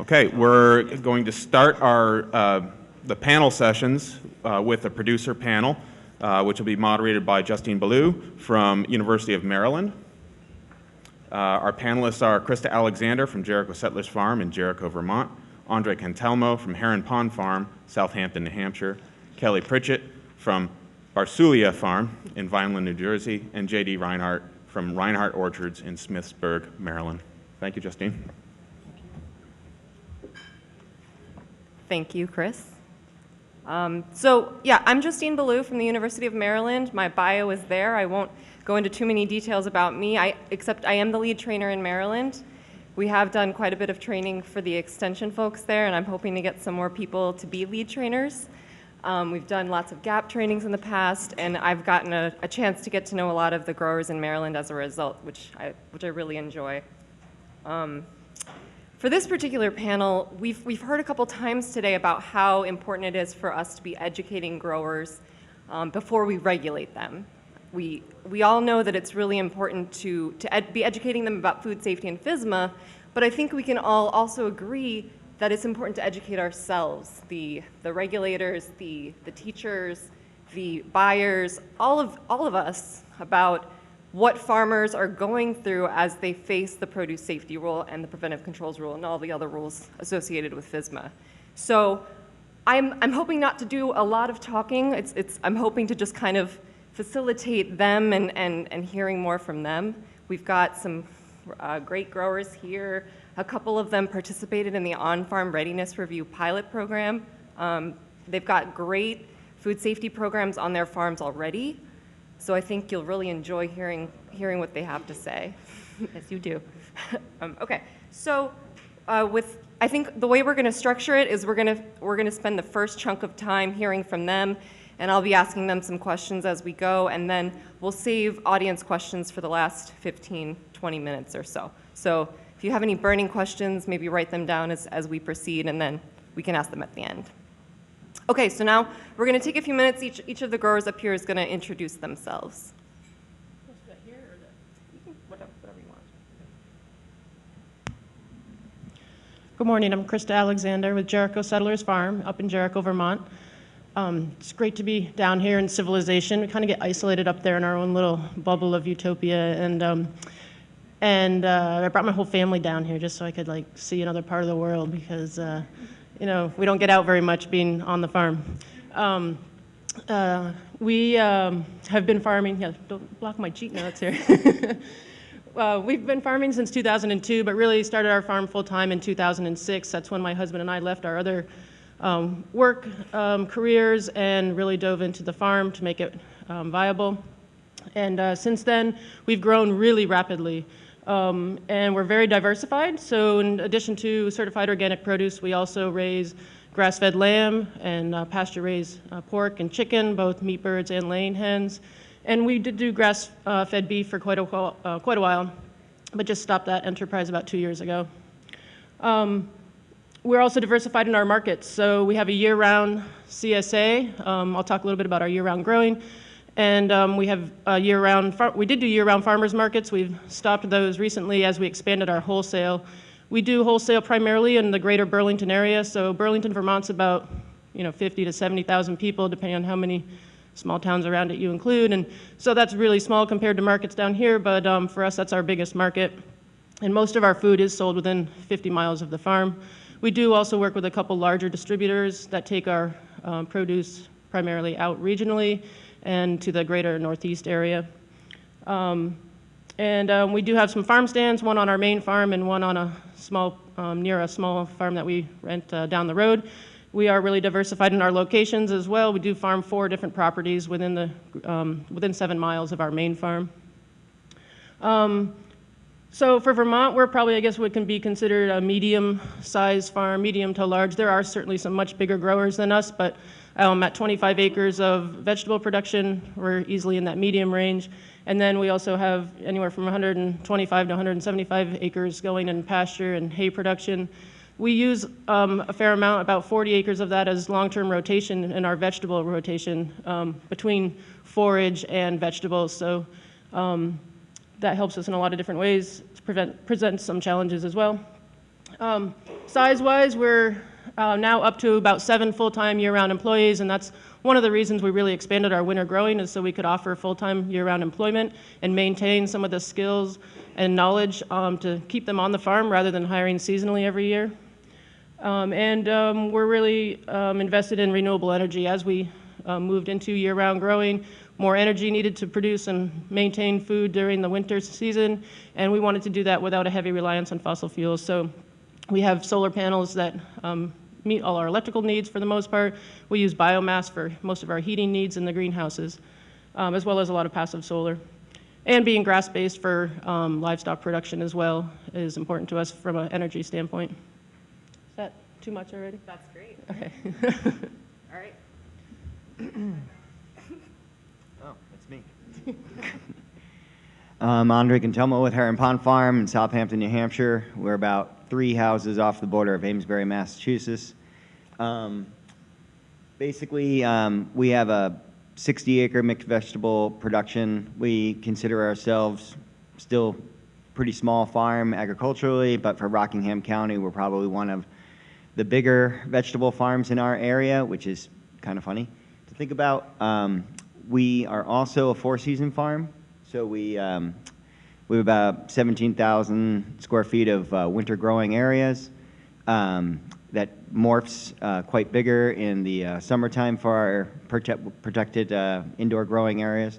Okay, we're going to start the panel sessions with a producer panel, which will be moderated by Justine Beaulieu from University of Maryland. Our panelists are Christa Alexander from Jericho Settlers Farm in Jericho, Vermont, Andre Cantelmo from Heron Pond Farm, Southampton, New Hampshire, Kelly Pritchett from Barsuglia Farm in Vineland, New Jersey, and J.D. Rinehart from Rinehart Orchards in Smithsburg, Maryland. Thank you, Justine. Thank you, Chris. I'm Justine Beaulieu from the University of Maryland. My bio is there. I won't go into too many details about me, except I am the lead trainer in Maryland. We have done quite a bit of training for the extension folks there, and I'm hoping to get some more people to be lead trainers. We've done lots of gap trainings in the past, and I've gotten a chance to get to know a lot of the growers in Maryland as a result, which I really enjoy. For this particular panel, we've heard a couple times today about how important it is for us to be educating growers before we regulate them. We all know that it's really important to be educating them about food safety and FSMA, but I think we can all also agree that it's important to educate ourselves, the regulators, the teachers, the buyers, all of us about what farmers are going through as they face the produce safety rule and the preventive controls rule and all the other rules associated with FSMA. So I'm hoping not to do a lot of talking. I'm hoping to just kind of facilitate them and hearing more from them. We've got some great growers here. A couple of them participated in the On-Farm Readiness Review pilot program. They've got great food safety programs on their farms already. So I think you'll really enjoy hearing what they have to say, as you do. Okay, so I think the way we're going to structure it is we're going to spend the first chunk of time hearing from them, and I'll be asking them some questions as we go, and then we'll save audience questions for the last 15, 20 minutes or so. So if you have any burning questions, maybe write them down as we proceed, and then we can ask them at the end. Okay, so now we're going to take a few minutes. Each of the growers up here is going to introduce themselves. Whatever you want. Good morning. I'm Christa Alexander with Jericho Settlers Farm up in Jericho, Vermont. It's great to be down here in civilization. We kind of get isolated up there in our own little bubble of utopia, and I brought my whole family down here just so I could see another part of the world because. We don't get out very much being on the farm. We have been farming, don't block my cheek notes here. We've been farming since 2002, but really started our farm full-time in 2006. That's when my husband and I left our other work careers and really dove into the farm to make it viable. And since then, we've grown really rapidly. And we're very diversified, so in addition to certified organic produce, we also raise grass-fed lamb and pasture-raised pork and chicken, both meat birds and laying hens. And we did do grass-fed beef for quite a while, but just stopped that enterprise about 2 years ago. We're also diversified in our markets, so we have a year-round CSA. I'll talk a little bit about our year-round growing. And we have we did do year-round farmers markets. We've stopped those recently as we expanded our wholesale. We do wholesale primarily in the greater Burlington area. So Burlington, Vermont's about 50 to 70,000 people, depending on how many small towns around it you include. And so that's really small compared to markets down here, but for us, that's our biggest market. And most of our food is sold within 50 miles of the farm. We do also work with a couple larger distributors that take our produce primarily out regionally and to the greater Northeast area. We do have some farm stands, one on our main farm and one on a small, near a small farm that we rent down the road. We are really diversified in our locations as well. We do farm 4 different properties within 7 miles of our main farm. So for Vermont, we're probably, I guess, what can be considered a medium-sized farm, medium to large. There are certainly some much bigger growers than us, but at 25 acres of vegetable production, we're easily in that medium range. And then we also have anywhere from 125 to 175 acres going in pasture and hay production. We use a fair amount, about 40 acres of that as long-term rotation in our vegetable rotation between forage and vegetables. So that helps us in a lot of different ways to present some challenges as well. Size-wise, we're now up to about 7 full-time year-round employees, and that's one of the reasons we really expanded our winter growing, is so we could offer full-time year-round employment and maintain some of the skills and knowledge to keep them on the farm rather than hiring seasonally every year. We're really invested in renewable energy. As we moved into year-round growing, more energy needed to produce and maintain food during the winter season, and we wanted to do that without a heavy reliance on fossil fuels. So we have solar panels that meet all our electrical needs for the most part. We use biomass for most of our heating needs in the greenhouses, as well as a lot of passive solar. And being grass-based for livestock production as well is important to us from an energy standpoint. Is that too much already? That's great. Okay. All right. Oh, that's me. I'm Andre Cantelmo with Heron Pond Farm in Southampton, New Hampshire. We're about 3 houses off the border of Amesbury, Massachusetts. Basically, we have a 60-acre mixed vegetable production. We consider ourselves still pretty small farm agriculturally, but for Rockingham County, we're probably one of the bigger vegetable farms in our area, which is kind of funny to think about. We are also a 4-season farm, so we have about 17,000 square feet of winter growing areas that morphs quite bigger in the summertime for our protected indoor growing areas.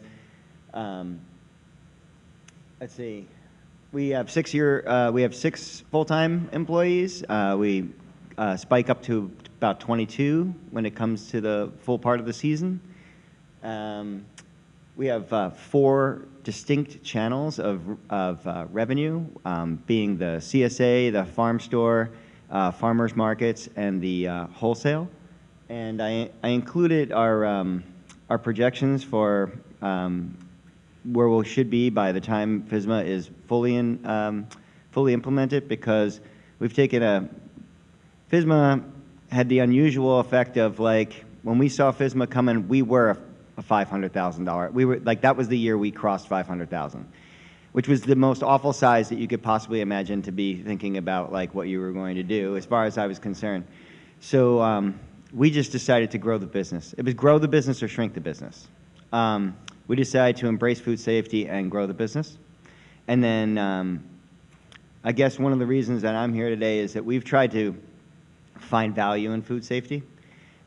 Let's see, we have 6 full-time employees. We spike up to about 22 when it comes to the full part of the season. We have 4 distinct channels of revenue, being the CSA, the farm store, farmers markets, and the wholesale. And I included our projections for where we should be by the time FSMA is fully implemented, because we've taken FSMA had the unusual effect of, like, when we saw FSMA coming, we were a $500,000. We were like, that was the year we crossed 500,000, which was the most awful size that you could possibly imagine to be thinking about, like, what you were going to do, as far as I was concerned. So we just decided to grow the business. It was grow the business or shrink the business. We decided to embrace food safety and grow the business. And then I guess one of the reasons that I'm here today is that we've tried to find value in food safety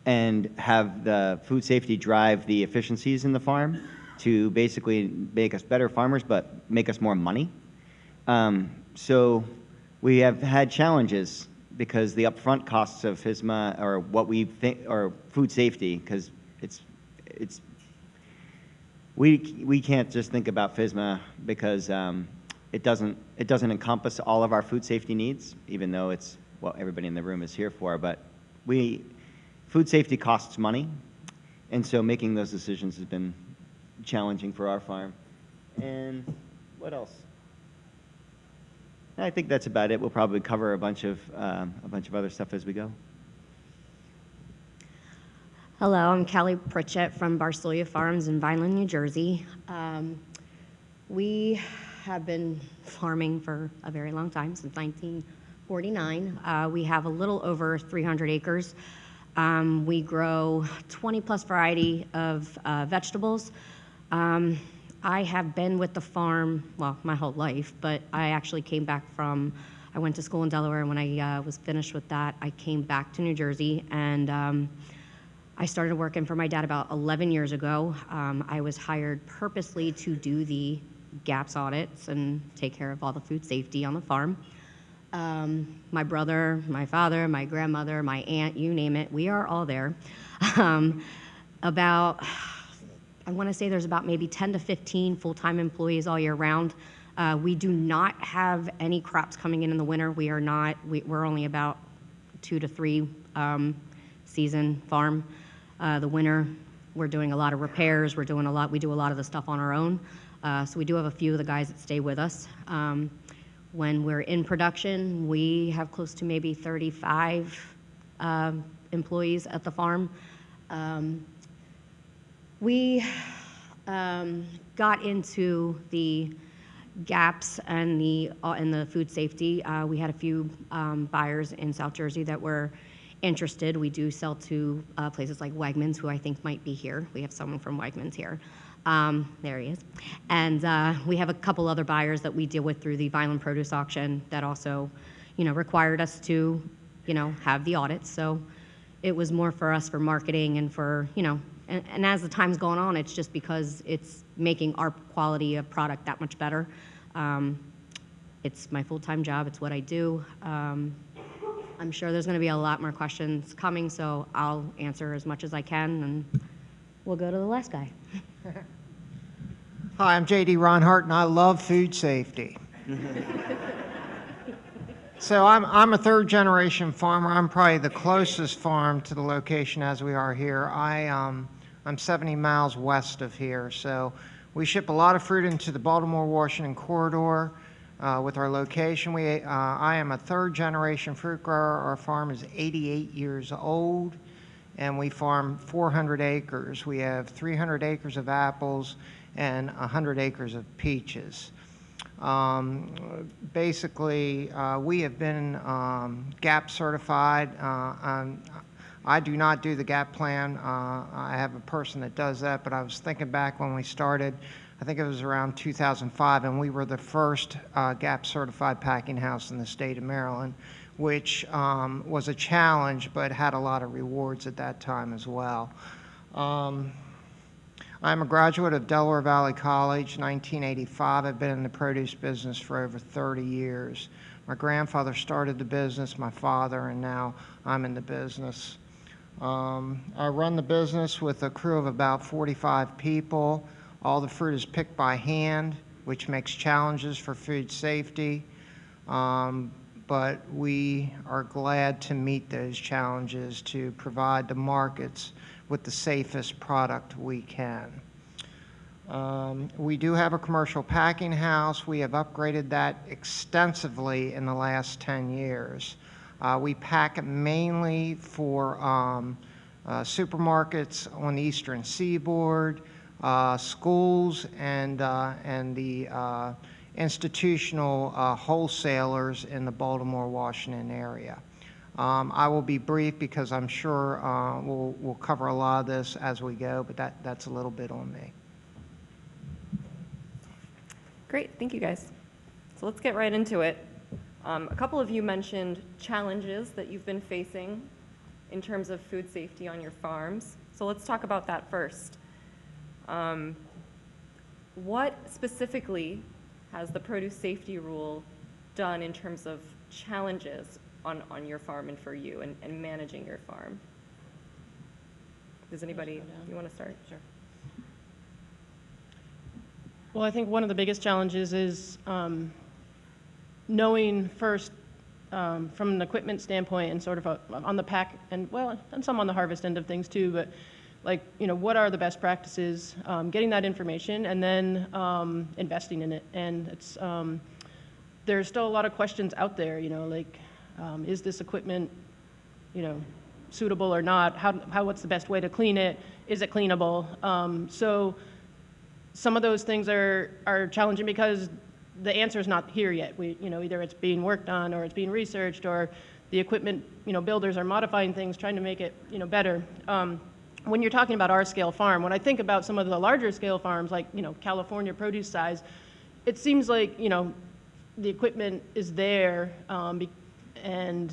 and have the food safety drive the efficiencies in the farm to basically make us better farmers, but make us more money. So we have had challenges because the upfront costs of FSMA, or what we think, or food safety, because we can't just think about FSMA because it doesn't encompass all of our food safety needs, even though it's what everybody in the room is here for. But food safety costs money, and so making those decisions has been challenging for our farm. And what else? I think that's about it. We'll probably cover a bunch of other stuff as we go. Hello, I'm Callie Pritchett from Barsuglia Farms in Vineland, New Jersey. We have been farming for a very long time, since 1949. We have a little over 300 acres. We grow 20-plus variety of vegetables. I have been with the farm, well, my whole life, but I actually came back I went to school in Delaware, and when I was finished with that, I came back to New Jersey, and I started working for my dad about 11 years ago. I was hired purposely to do the GAPS audits and take care of all the food safety on the farm. My brother, my father, my grandmother, my aunt, you name it, we are all there. I want to say there's about maybe 10 to 15 full-time employees all year round. We do not have any crops coming in the winter. We're only about 2 to 3 season farm. The winter, we're doing a lot of repairs. We do a lot of the stuff on our own. So we do have a few of the guys that stay with us. When we're in production, we have close to maybe 35 employees at the farm. We got into the gaps and the food safety. We had a few buyers in South Jersey that were interested. We do sell to places like Wegmans, who I think might be here. We have someone from Wegmans here. There he is. And we have a couple other buyers that we deal with through the Vineland produce auction that also, required us to, have the audits. So it was more for us for marketing and for, and as the time's going on, it's just because it's making our quality of product that much better. It's my full-time job. It's what I do. I'm sure there's going to be a lot more questions coming, so I'll answer as much as I can, and we'll go to the last guy. Hi, I'm J.D. Rinehart, and I love food safety. So I'm a third-generation farmer. I'm probably the closest farm to the location as we are here. I'm 70 miles west of here, so we ship a lot of fruit into the Baltimore-Washington corridor with our location. I am a third-generation fruit grower. Our farm is 88 years old, and we farm 400 acres. We have 300 acres of apples and 100 acres of peaches. Basically, we have been GAP certified. I do not do the GAP plan. I have a person that does that, but I was thinking back when we started, I think it was around 2005, and we were the first GAP certified packing house in the state of Maryland, which was a challenge, but had a lot of rewards at that time as well. I'm a graduate of Delaware Valley College, 1985. I've been in the produce business for over 30 years. My grandfather started the business, my father, and now I'm in the business. I run the business with a crew of about 45 people. All the fruit is picked by hand, which makes challenges for food safety. But we are glad to meet those challenges to provide the markets with the safest product we can. We do have a commercial packing house. We have upgraded that extensively in the last 10 years. We pack mainly for supermarkets on the eastern seaboard, schools, and the institutional wholesalers in the Baltimore-Washington area. I will be brief because I'm sure we'll cover a lot of this as we go, but that's a little bit on me. Great, thank you guys. So let's get right into it. A couple of you mentioned challenges that you've been facing in terms of food safety on your farms. So let's talk about that first. What specifically has the produce safety rule done in terms of challenges on your farm and for you and managing your farm? Does anybody, you want to start? Sure. Well, I think one of the biggest challenges is knowing first from an equipment standpoint and sort of on the pack and some on the harvest end of things too, but what are the best practices, getting that information and then investing in it. And it's, there's still a lot of questions out there, is this equipment, suitable or not? What's the best way to clean it? Is it cleanable? So some of those things are challenging because the answer is not here yet. Either it's being worked on or it's being researched or the equipment, builders are modifying things, trying to make it, better. When you're talking about our scale farm, when I think about some of the larger scale farms like, California produce size, it seems like, the equipment is there and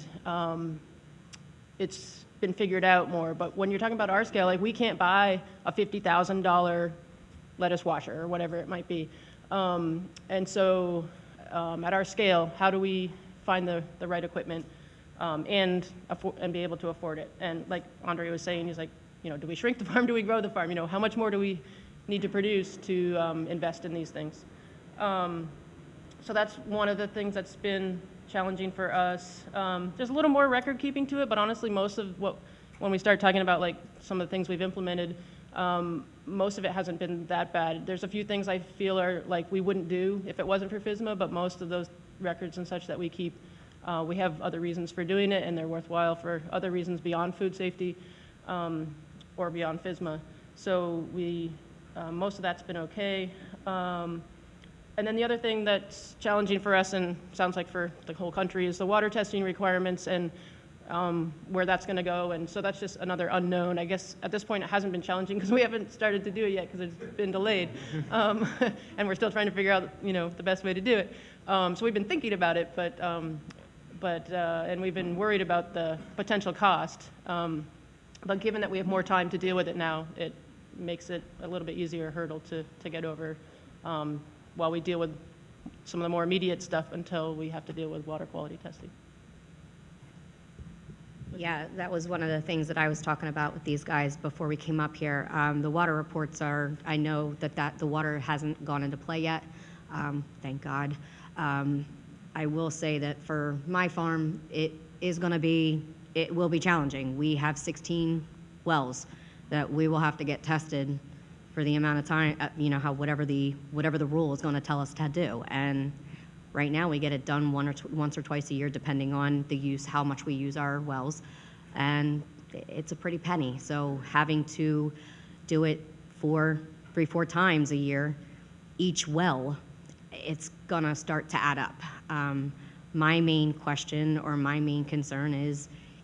it's been figured out more. But when you're talking about our scale, we can't buy a $50,000 lettuce washer or whatever it might be. And so at our scale, how do we find the right equipment and be able to afford it? And like Andre was saying, he's like, do we shrink the farm? Do we grow the farm? How much more do we need to produce to invest in these things? So that's one of the things that's been challenging for us. There's a little more record keeping to it, but honestly, most of when we start talking about some of the things we've implemented, most of it hasn't been that bad. There's a few things I feel are we wouldn't do if it wasn't for FSMA, but most of those records and such that we keep, we have other reasons for doing it, and they're worthwhile for other reasons beyond food safety or beyond FSMA. So most of that's been okay. And then the other thing that's challenging for us, and sounds like for the whole country, is the water testing requirements and where that's going to go. And so that's just another unknown. I guess at this point it hasn't been challenging because we haven't started to do it yet because it's been delayed. And we're still trying to figure out, the best way to do it. So we've been thinking about it, and we've been worried about the potential cost. But given that we have more time to deal with it now, it makes it a little bit easier hurdle to get over while we deal with some of the more immediate stuff until we have to deal with water quality testing. Yeah, that was one of the things that I was talking about with these guys before we came up here. The water reports I know that the water hasn't gone into play yet, thank God. I will say that for my farm, it will be challenging. We have 16 wells that we will have to get tested for the amount of time, whatever the rule is going to tell us to do. And right now we get it done once or twice a year, depending on how much we use our wells. And it's a pretty penny. So having to do it 3-4 times a year, each well, it's gonna start to add up. My main question or my main concern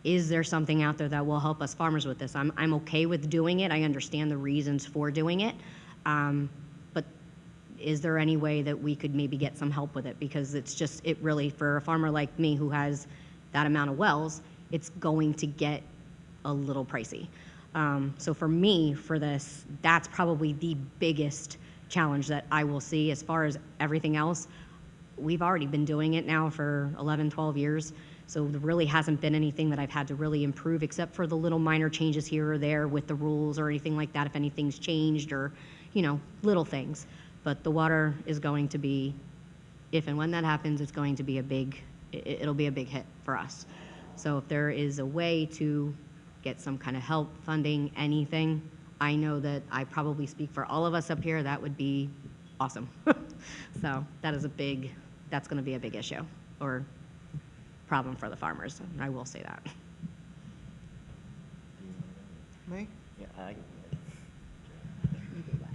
is there something out there that will help us farmers with this? I'm okay with doing it. I understand the reasons for doing it. But is there any way that we could maybe get some help with it? Because it really, for a farmer like me who has that amount of wells, it's going to get a little pricey. So for me, for this, that's probably the biggest challenge that I will see. As far as everything else, we've already been doing it now for 11, 12 years. So there really hasn't been anything that I've had to really improve, except for the little minor changes here or there with the rules or anything like that, if anything's changed or, little things. But the water is going to be, if and when that happens, it's going to be it'll be a big hit for us. So if there is a way to get some kind of help, funding, anything, I know that I probably speak for all of us up here, that would be awesome. So that's going to be a big issue or problem for the farmers. I will say that. Me? Yeah,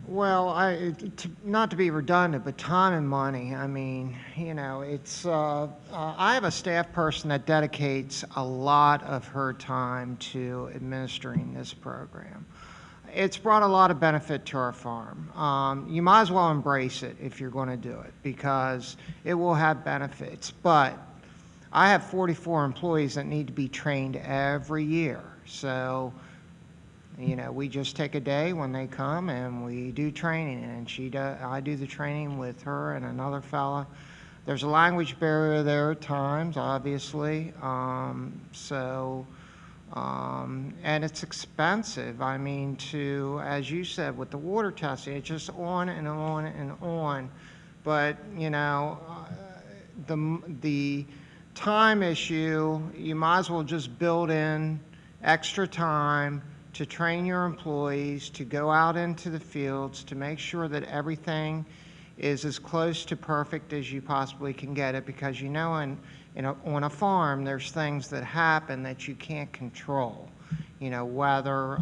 Well, not to be redundant, but time and money. I mean, it's. I have a staff person that dedicates a lot of her time to administering this program. It's brought a lot of benefit to our farm. You might as well embrace it if you're going to do it because it will have benefits. But I have 44 employees that need to be trained every year. So, we just take a day when they come and we do training, and I do the training with her and another fella. There's a language barrier there at times, obviously. And it's expensive. I mean, as you said, with the water testing, it's just on and on and on. But, the time issue, you might as well just build in extra time to train your employees, to go out into the fields, to make sure that everything is as close to perfect as you possibly can get it, because on a farm, there's things that happen that you can't control, weather,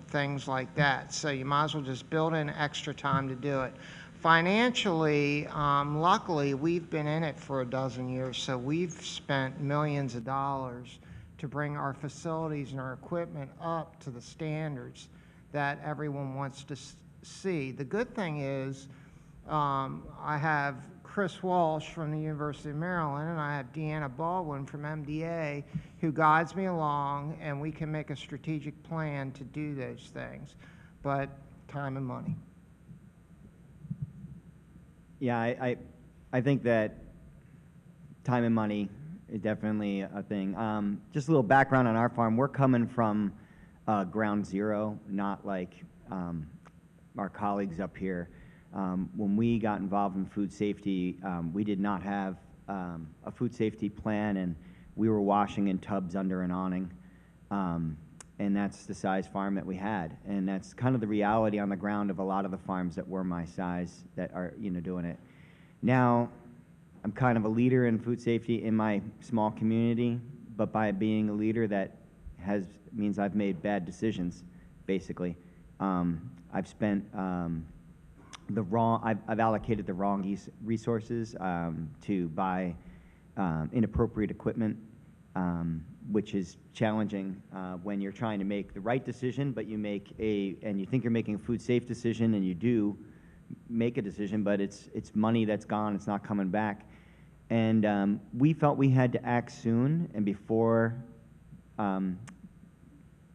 things like that. So you might as well just build in extra time to do it. Financially, luckily, we've been in it for a dozen years, so we've spent millions of dollars to bring our facilities and our equipment up to the standards that everyone wants to see. The good thing is I have Chris Walsh from the University of Maryland, and I have Deanna Baldwin from MDA who guides me along, and we can make a strategic plan to do those things. But time and money. Yeah, I think that time and money is definitely a thing. Just a little background on our farm. We're coming from ground zero, not like our colleagues up here. When we got involved in food safety, we did not have a food safety plan, and we were washing in tubs under an awning. And that's the size farm that we had. And that's kind of the reality on the ground of a lot of the farms that were my size that are, doing it. Now, I'm kind of a leader in food safety in my small community, but by being a leader, that means I've made bad decisions, basically. I've spent I've allocated the wrong resources to buy inappropriate equipment, which is challenging when you're trying to make the right decision, but and you think you're making a food safe decision, and you do make a decision, but it's money that's gone, it's not coming back. And we felt we had to act soon, and before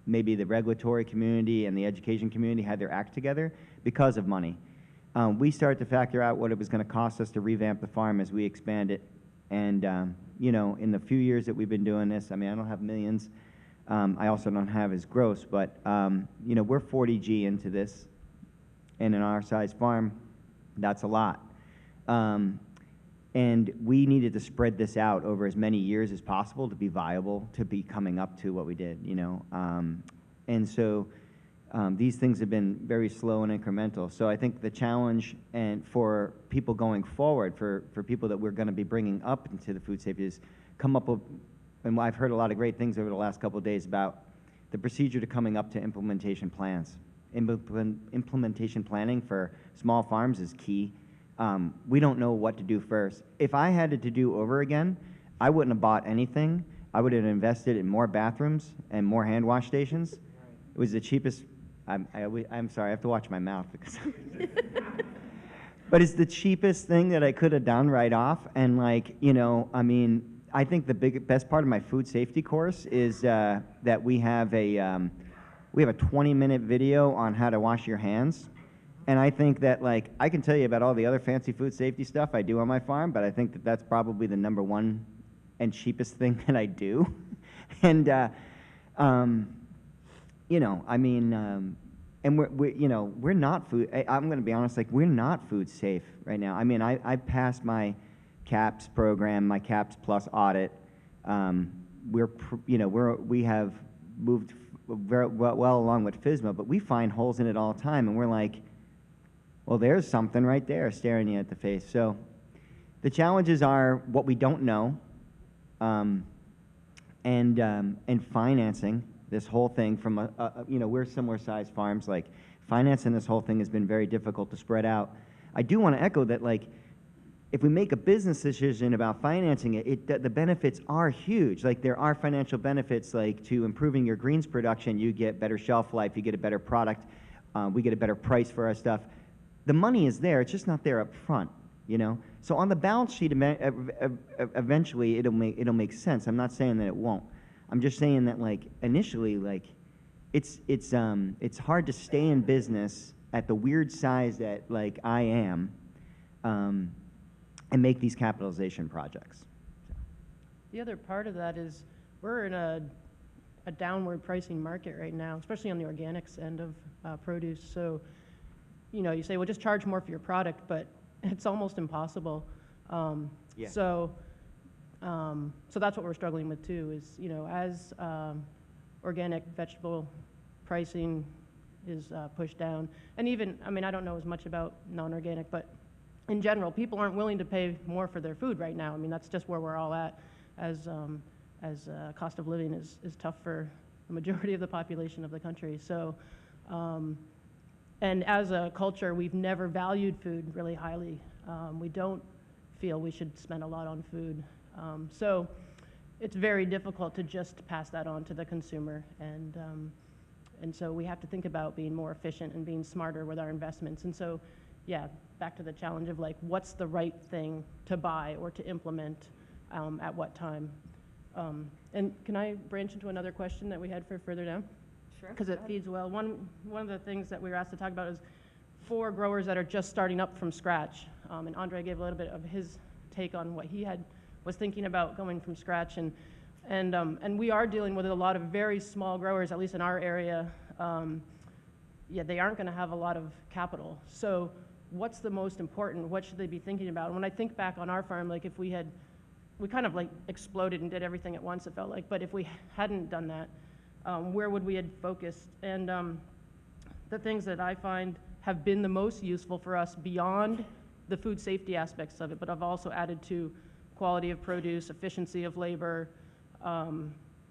maybe the regulatory community and the education community had their act together because of money. We started to factor out what it was going to cost us to revamp the farm as we expand it. And, in the few years that we've been doing this, I mean, I don't have millions. I also don't have as gross, but, we're 40 G into this. And in our size farm, that's a lot. And we needed to spread this out over as many years as possible to be viable, to be coming up to what we did, And so these things have been very slow and incremental. So I think the challenge and for people going forward, for people that we're going to be bringing up into the food safety is come up with, and I've heard a lot of great things over the last couple of days about the procedure to coming up to implementation plans. Implementation planning for small farms is key. We don't know what to do first. If I had it to do over again, I wouldn't have bought anything. I would have invested in more bathrooms and more hand wash stations. It was the cheapest. I'm sorry, I have to watch my mouth because. But it's the cheapest thing that I could have done right off. And I think the best part of my food safety course is that we have a 20-minute video on how to wash your hands. And I think that, I can tell you about all the other fancy food safety stuff I do on my farm, but I think that that's probably the number one and cheapest thing that I do. And, and we're not food, I'm going to be honest, we're not food safe right now. I mean, I passed my CAPS program, my CAPS Plus audit. We have moved very well along with FSMA, but we find holes in it all the time, and we're like, well, there's something right there staring you at the face. So the challenges are what we don't know, and financing this whole thing from we're similar sized farms. Financing this whole thing has been very difficult to spread out. I do want to echo that, if we make a business decision about financing it, the benefits are huge. There are financial benefits, to improving your greens production. You get better shelf life. You get a better product. We get a better price for our stuff. The money is there. It's just not there up front, So on the balance sheet, eventually it'll make sense. I'm not saying that it won't. I'm just saying that, initially, it's hard to stay in business at the weird size that, I am, and make these capitalization projects. The other part of that is we're in a downward pricing market right now, especially on the organics end of produce. So, you say, well, just charge more for your product, but it's almost impossible. Yeah. So that's what we're struggling with too, is, as organic vegetable pricing is pushed down, and even, I don't know as much about non-organic, but in general, people aren't willing to pay more for their food right now. That's just where we're all at, as cost of living is tough for the majority of the population of the country. So, and as a culture, we've never valued food really highly. We don't feel we should spend a lot on food. So it's very difficult to just pass that on to the consumer. And so we have to think about being more efficient and being smarter with our investments. And so, yeah, back to the challenge of what's the right thing to buy or to implement at what time. And can I branch into another question that we had for further down? Sure. Because it feeds well. One of the things that we were asked to talk about is for growers that are just starting up from scratch. And Andre gave a little bit of his take on what he was thinking about going from scratch. And we are dealing with a lot of very small growers, at least in our area. They aren't going to have a lot of capital. So what's the most important? What should they be thinking about? And when I think back on our farm, if we kind of exploded and did everything at once, it felt like. But if we hadn't done that, where would we have focused? And the things that I find have been the most useful for us beyond the food safety aspects of it, but I've also added to quality of produce, efficiency of labor,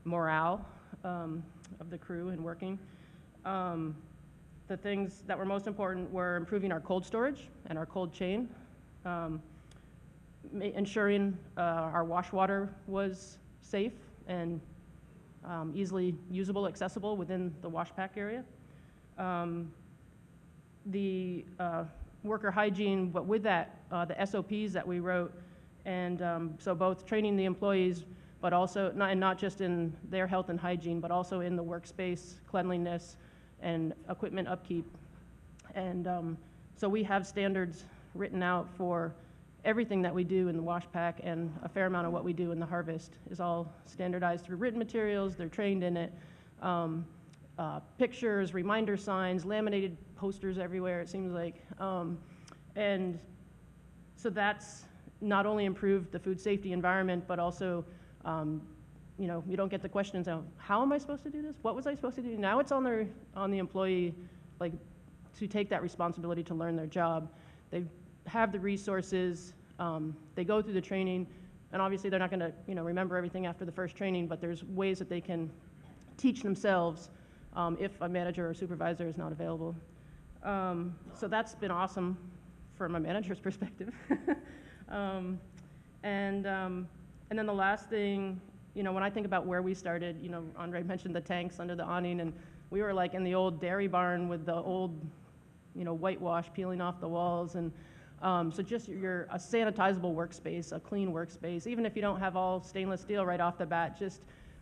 morale of the crew and working, the things that were most important were improving our cold storage and our cold chain, ensuring our wash water was safe and easily usable, accessible within the wash pack area. The worker hygiene, but with that, the SOPs that we wrote, and so both training the employees, but also, not just in their health and hygiene, but also in the workspace cleanliness and equipment upkeep. And so we have standards written out for everything that we do in the wash pack, and a fair amount of what we do in the harvest is all standardized through written materials. They're trained in it. Pictures, reminder signs, laminated posters everywhere, it seems like. And so that's not only improved the food safety environment, but also, you know, you don't get the questions of, how am I supposed to do this? What was I supposed to do? Now it's on the employee, like, to take that responsibility to learn their job. They have the resources, they go through the training, and obviously they're not gonna, you know, remember everything after the first training, but there's ways that they can teach themselves if a manager or supervisor is not available. So that's been awesome from a manager's perspective. And then the last thing, you know, when I think about where we started, you know, Andre mentioned the tanks under the awning, and we were like in the old dairy barn with the old, you know, whitewash peeling off the walls, and so just a sanitizable workspace, a clean workspace, even if you don't have all stainless steel right off the bat, just,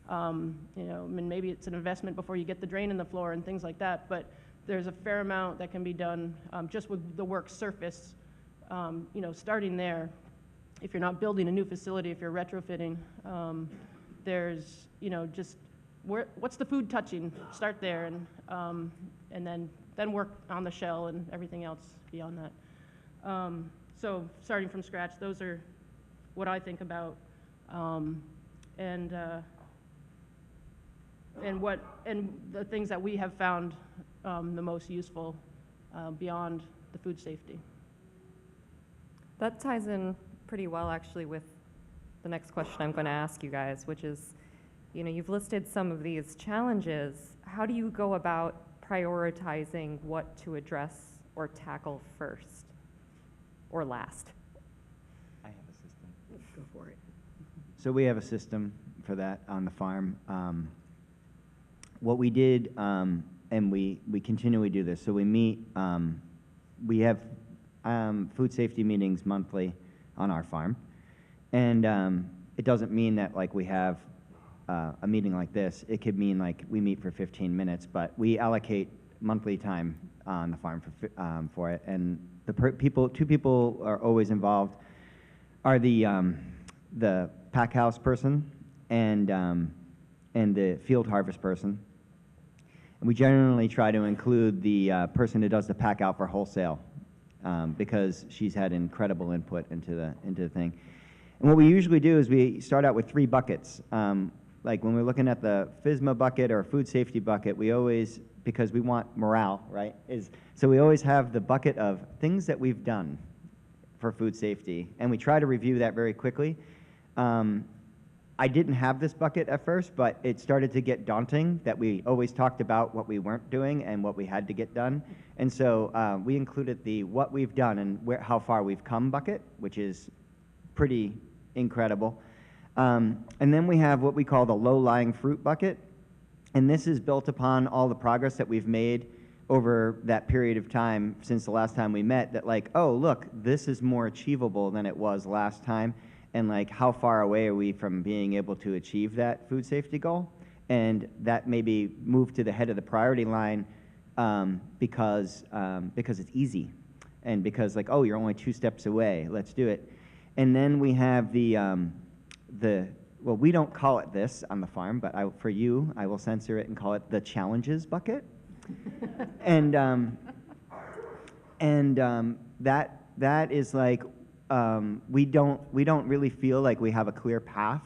you know, I mean, maybe it's an investment before you get the drain in the floor and things like that, but there's a fair amount that can be done just with the work surface, you know, starting there. If you're not building a new facility, if you're retrofitting, there's, you know, just what's the food touching? Start there, and then work on the shell and everything else beyond that. So starting from scratch, those are what I think about, and the things that we have found the most useful beyond the food safety. That ties in pretty well, actually, with the next question I'm going to ask you guys, which is, you know, you've listed some of these challenges. How do you go about prioritizing what to address or tackle first or last? I have a system. Go for it. So we have a system for that on the farm. What we did, and we continually do this, so we meet, we have food safety meetings monthly on our farm. And it doesn't mean that like we have a meeting like this. It could mean like we meet for 15 minutes, but we allocate monthly time on the farm for it. And two people are always involved are the pack house person and the field harvest person. And we generally try to include the person who does the pack out for wholesale because she's had incredible input into the thing. And what we usually do is we start out with 3 buckets. Like when we're looking at the FSMA bucket or food safety bucket, we always, because we want morale, right? So we always have the bucket of things that we've done for food safety, and we try to review that very quickly. I didn't have this bucket at first, but it started to get daunting that we always talked about what we weren't doing and what we had to get done. And so we included the what we've done and how far we've come bucket, which is pretty incredible. And then we have what we call the low-lying fruit bucket. And this is built upon all the progress that we've made over that period of time since the last time we met, that like, oh, look, this is more achievable than it was last time. And like, how far away are we from being able to achieve that food safety goal? And that maybe moved to the head of the priority line because it's easy. And because like, oh, you're only 2 steps away, let's do it. And then we have well, we don't call it this on the farm, but for you, I will censor it and call it the challenges bucket. and that is like, we don't really feel like we have a clear path,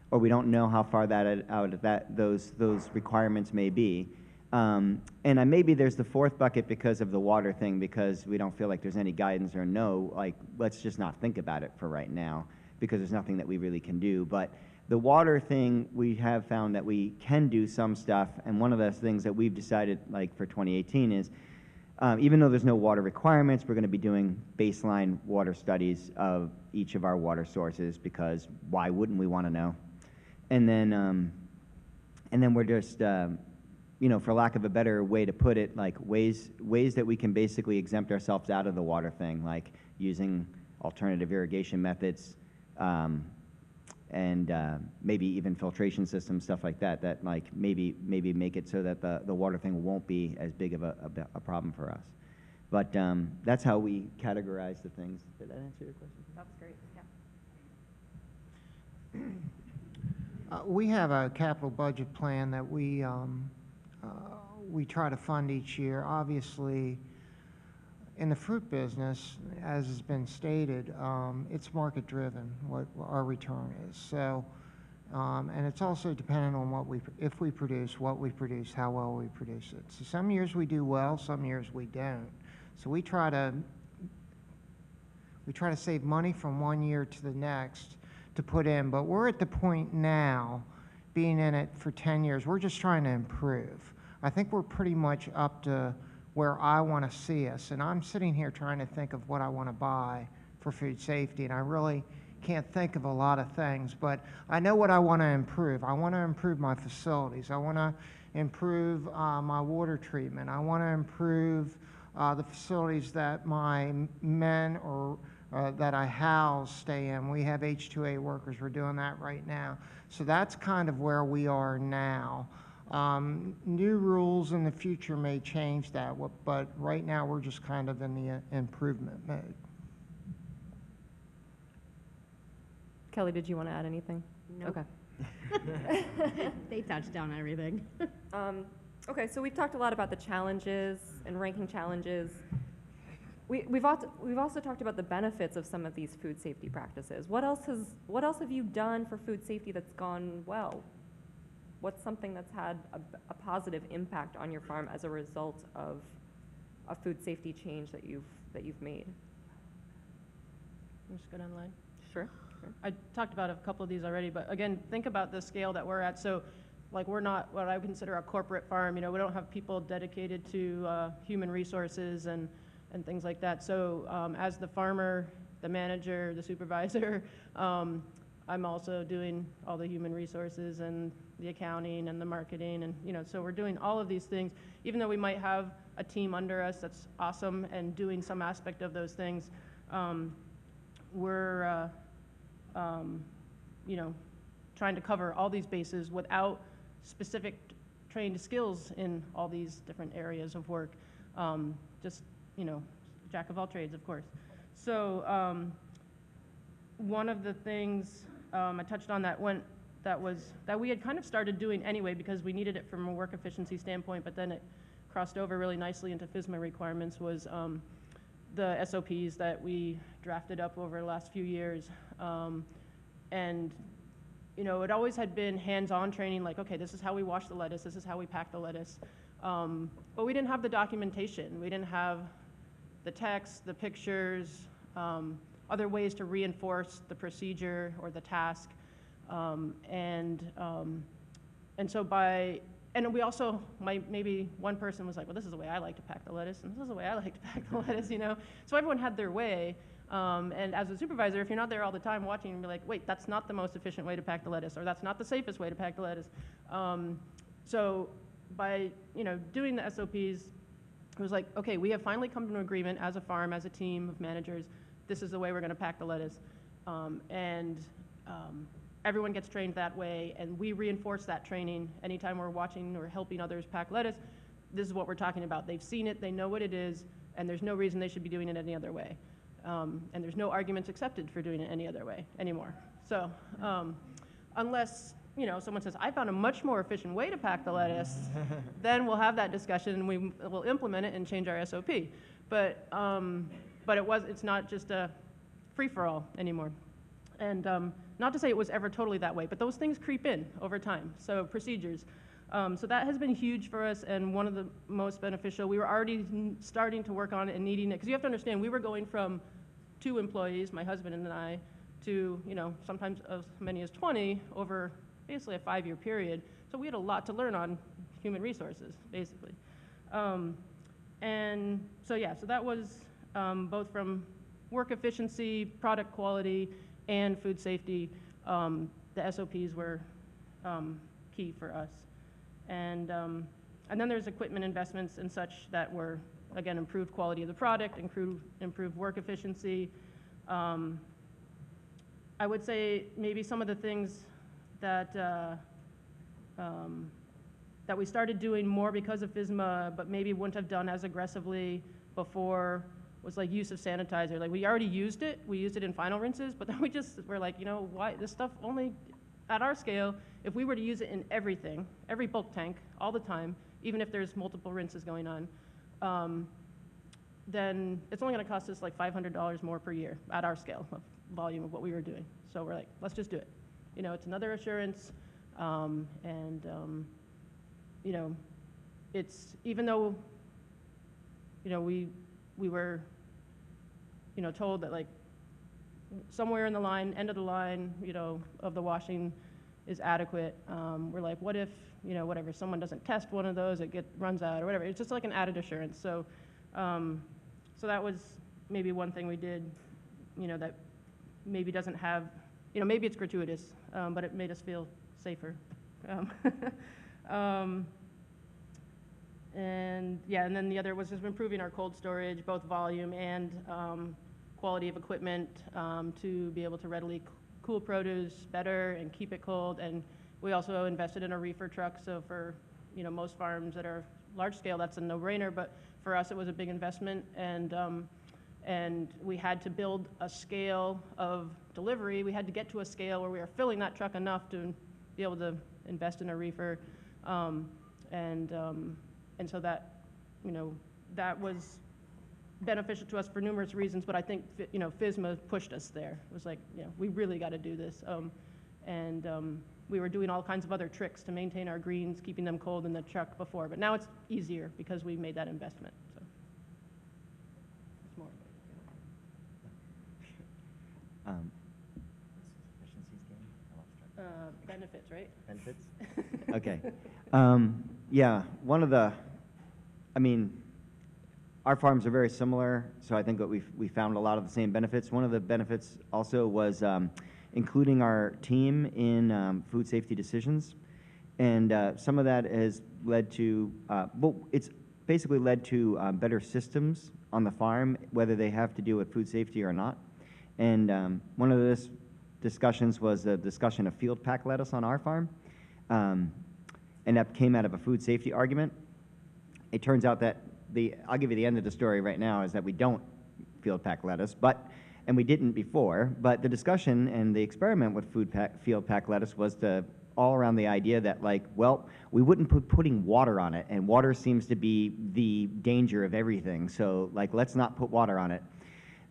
or we don't know how far those requirements may be. And maybe there's the 4th bucket because of the water thing, because we don't feel like there's any guidance or like, let's just not think about it for right now, because there's nothing that we really can do. But the water thing, we have found that we can do some stuff, and one of the things that we've decided, like for 2018, is even though there's no water requirements, we're going to be doing baseline water studies of each of our water sources, because why wouldn't we want to know? And then we're just, for lack of a better way to put it, like ways that we can basically exempt ourselves out of the water thing, like using alternative irrigation methods, and maybe even filtration systems, stuff like that, that like maybe make it so that the water thing won't be as big of a problem for us. But that's how we categorize the things. Did that answer your question? That was great, yeah. We have a capital budget plan that we try to fund each year. Obviously, in the fruit business, as has been stated, it's market driven, what our return is. So, and it's also dependent on if we produce, what we produce, how well we produce it. So some years we do well, some years we don't. So we try to save money from one year to the next to put in, but we're at the point now, being in it for 10 years, we're just trying to improve. I think we're pretty much up to where I want to see us, and I'm sitting here trying to think of what I want to buy for food safety, and I really can't think of a lot of things, but I know what I want to improve. I want to improve my facilities. I want to improve my water treatment. I want to improve the facilities that my men or that I house stay in. We have H2A workers. We're doing that right now. So that's kind of where we are now. New rules in the future may change that, but right now we're just kind of in the improvement mode. Kelly, did you want to add anything? Nope. Okay. They touched on everything. Okay, so we've talked a lot about the challenges and ranking challenges. We've also talked about the benefits of some of these food safety practices. What else have you done for food safety that's gone well? What's something that's had a positive impact on your farm as a result of a food safety change that you've made? Let's go down the line. Sure. I talked about a couple of these already, but again, think about the scale that we're at. So, like, we're not what I would consider a corporate farm. We don't have people dedicated to human resources and things like that. So, as the farmer, the manager, the supervisor, I'm also doing all the human resources and the accounting and the marketing, and so we're doing all of these things. Even though we might have a team under us that's awesome and doing some aspect of those things, we're trying to cover all these bases without specific trained skills in all these different areas of work. Just jack of all trades, of course. So one of the things I touched on that we had kind of started doing anyway because we needed it from a work efficiency standpoint, but then it crossed over really nicely into FSMA requirements, was the SOPs that we drafted up over the last few years. And it always had been hands-on training, like, okay, this is how we wash the lettuce, this is how we pack the lettuce. But we didn't have the documentation. We didn't have the text, the pictures, other ways to reinforce the procedure or the task. And we also, maybe one person was like, well, this is the way I like to pack the lettuce, and this is the way I like to pack the lettuce, So everyone had their way. And as a supervisor, if you're not there all the time watching, you'll be like, wait, that's not the most efficient way to pack the lettuce, or that's not the safest way to pack the lettuce. So by doing the SOPs, it was like, okay, we have finally come to an agreement as a farm, as a team of managers. This is the way we're going to pack the lettuce. Everyone gets trained that way, and we reinforce that training anytime we're watching or helping others pack lettuce. This is what we're talking about. They've seen it, they know what it is, and there's no reason they should be doing it any other way. And there's no arguments accepted for doing it any other way anymore. So unless someone says, I found a much more efficient way to pack the lettuce, then we'll have that discussion and we'll implement it and change our SOP. But it's not just a free-for-all anymore. And not to say it was ever totally that way, but those things creep in over time. So procedures. So that has been huge for us and one of the most beneficial. We were already starting to work on it and needing it, because you have to understand, we were going from 2 employees, my husband and I, to sometimes as many as 20 over basically a 5-year period. So we had a lot to learn on human resources, basically. And so, yeah, so that was both from work efficiency, product quality, and food safety. The SOPs were key for us. And then there's equipment investments and such that were, again, improved quality of the product, improved work efficiency. I would say maybe some of the things that that we started doing more because of FSMA, but maybe wouldn't have done as aggressively before, was like use of sanitizer. Like we already used it in final rinses, but then we just were like, you know, why this stuff only, at our scale, if we were to use it in everything, every bulk tank, all the time, even if there's multiple rinses going on, then it's only gonna cost us like $500 more per year at our scale of volume of what we were doing. So we're like, let's just do it. You know, it's another assurance, you know, it's, even though, you know, we were, you know, told that like somewhere in the line, end of the line, you know, of the washing is adequate. We're like, what if, you know, whatever, someone doesn't test one of those, it runs out or whatever. It's just like an added assurance. So, so that was maybe one thing we did, you know, that maybe doesn't have, you know, maybe it's gratuitous, but it made us feel safer. And yeah, and then the other was just improving our cold storage, both volume and quality of equipment, to be able to readily cool produce better and keep it cold. And we also invested in a reefer truck. So for, you know, most farms that are large scale, that's a no-brainer. But for us, it was a big investment. And we had to build a scale of delivery. We had to get to a scale where we were filling that truck enough to be able to invest in a reefer. And so that, you know, that was beneficial to us for numerous reasons, but I think, you know, FSMA pushed us there. It was like, you know, we really got to do this. We were doing all kinds of other tricks to maintain our greens, keeping them cold in the truck before, but now it's easier because we made that investment. So it's more. Efficiencies gain? I lost track. Benefits, right? Benefits? Okay. Yeah, one of the, I mean, our farms are very similar, so I think that we found a lot of the same benefits. One of the benefits also was including our team in food safety decisions. And some of that has led to, well, it's basically led to better systems on the farm, whether they have to do with food safety or not. And one of the discussions was a discussion of field pack lettuce on our farm. And that came out of a food safety argument. It turns out that I'll give you the end of the story right now, is that we don't field pack lettuce, and we didn't before, but the discussion and the experiment with field pack lettuce was all around the idea that, like, well, we wouldn't putting water on it, and water seems to be the danger of everything, so like, let's not put water on it.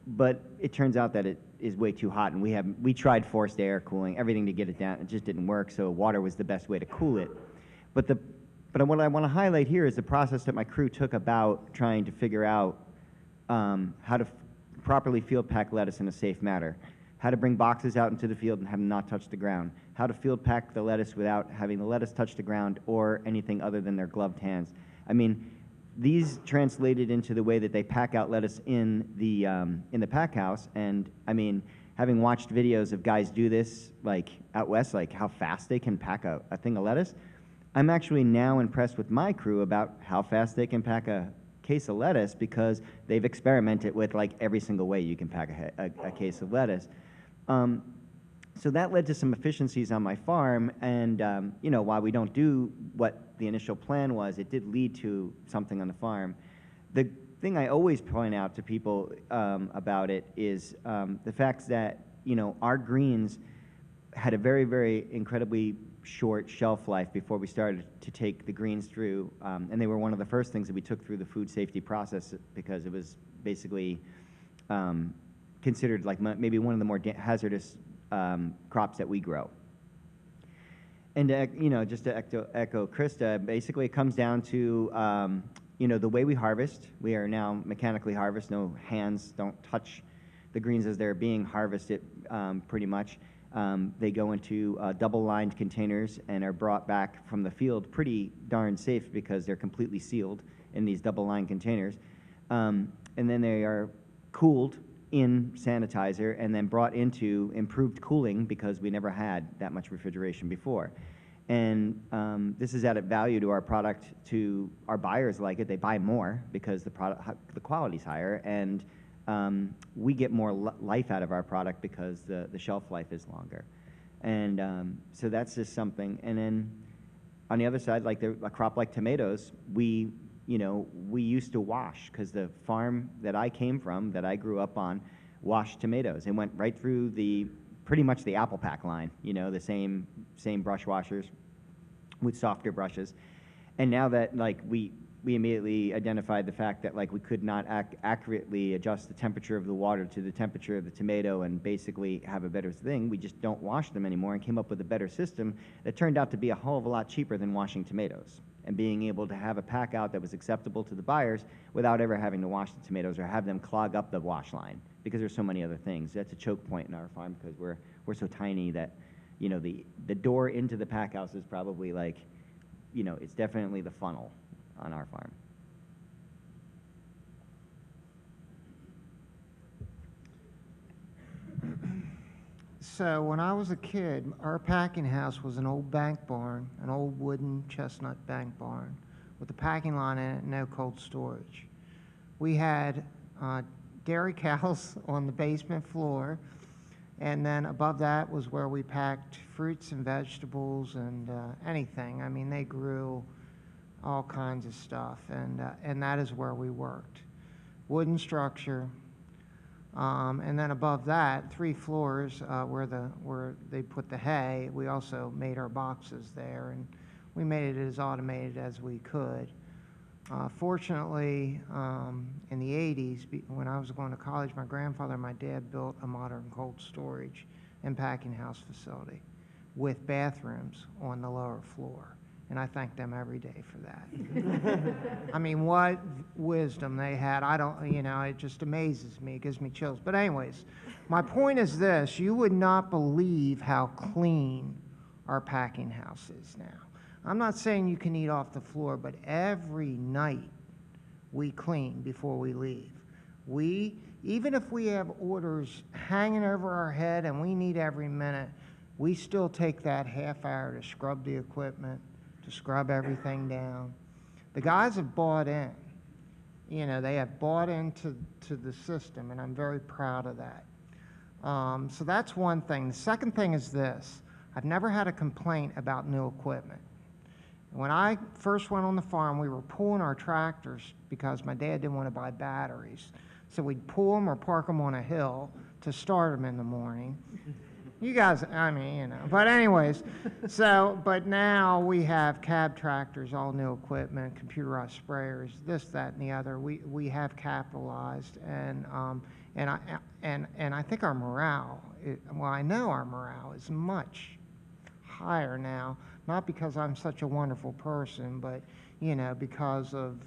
But it turns out that it is way too hot, and we tried forced air cooling, everything to get it down, it just didn't work, so water was the best way to cool it. But what I want to highlight here is the process that my crew took about trying to figure out how to properly field pack lettuce in a safe manner, how to bring boxes out into the field and have them not touch the ground, how to field pack the lettuce without having the lettuce touch the ground or anything other than their gloved hands. I mean, these translated into the way that they pack out lettuce in the pack house, and I mean, having watched videos of guys do this, like out west, like how fast they can pack a thing of lettuce, I'm actually now impressed with my crew about how fast they can pack a case of lettuce, because they've experimented with like every single way you can pack a case of lettuce. So that led to some efficiencies on my farm, and you know, while we don't do what the initial plan was, it did lead to something on the farm. The thing I always point out to people about it is the fact that, you know, our greens had a very, very incredibly short shelf life before we started to take the greens through, and they were one of the first things that we took through the food safety process, because it was basically considered like maybe one of the more hazardous crops that we grow. And you know, just to echo Christa, basically it comes down to you know, the way we harvest. We are now mechanically harvest. No hands don't touch the greens as they're being harvested, pretty much. They go into double-lined containers and are brought back from the field pretty darn safe, because they're completely sealed in these double-line containers. And then they are cooled in sanitizer and then brought into improved cooling because we never had that much refrigeration before. And this has added value to our product. To our buyers like it. They buy more because the quality's higher, and we get more life out of our product because the shelf life is longer. And so that's just something. And then on the other side, like a crop like tomatoes, we used to wash, because the farm that I came from, that I grew up on, washed tomatoes. It went right through pretty much the Apple Pack line, the same brush washers with softer brushes. And now that we immediately identified the fact that we could not accurately adjust the temperature of the water to the temperature of the tomato and basically have a better thing, we just don't wash them anymore, and came up with a better system that turned out to be a whole of a lot cheaper than washing tomatoes, and being able to have a pack out that was acceptable to the buyers without ever having to wash the tomatoes or have them clog up the wash line, because there's so many other things. That's a choke point in our farm because we're so tiny that the door into the pack house is probably it's definitely the funnel on our farm. So when I was a kid, our packing house was an old bank barn, an old wooden chestnut bank barn with a packing line in it and no cold storage. We had dairy cows on the basement floor, and then above that was where we packed fruits and vegetables and anything. I mean, they grew all kinds of stuff, and that is where we worked. Wooden structure, and then above that, 3 floors where they put the hay. We also made our boxes there, and we made it as automated as we could. Fortunately, in the 80s, when I was going to college, my grandfather and my dad built a modern cold storage and packing house facility with bathrooms on the lower floor. And I thank them every day for that. I mean, what wisdom they had. It just amazes me. It gives me chills. But anyways, my point is this. You would not believe how clean our packing house is now. I'm not saying you can eat off the floor, but every night we clean before we leave. Even if we have orders hanging over our head and we need every minute, we still take that half hour to scrub the equipment, to scrub everything down. The guys have bought in. They have bought into the system, and I'm very proud of that. So that's one thing. The second thing is this. I've never had a complaint about new equipment. When I first went on the farm, we were pulling our tractors because my dad didn't want to buy batteries. So we'd pull them or park them on a hill to start them in the morning. You guys, But anyways, but now we have cab tractors, all new equipment, computerized sprayers, this, that, and the other. We have capitalized, and I think our morale, I know our morale is much higher now, not because I'm such a wonderful person, but because of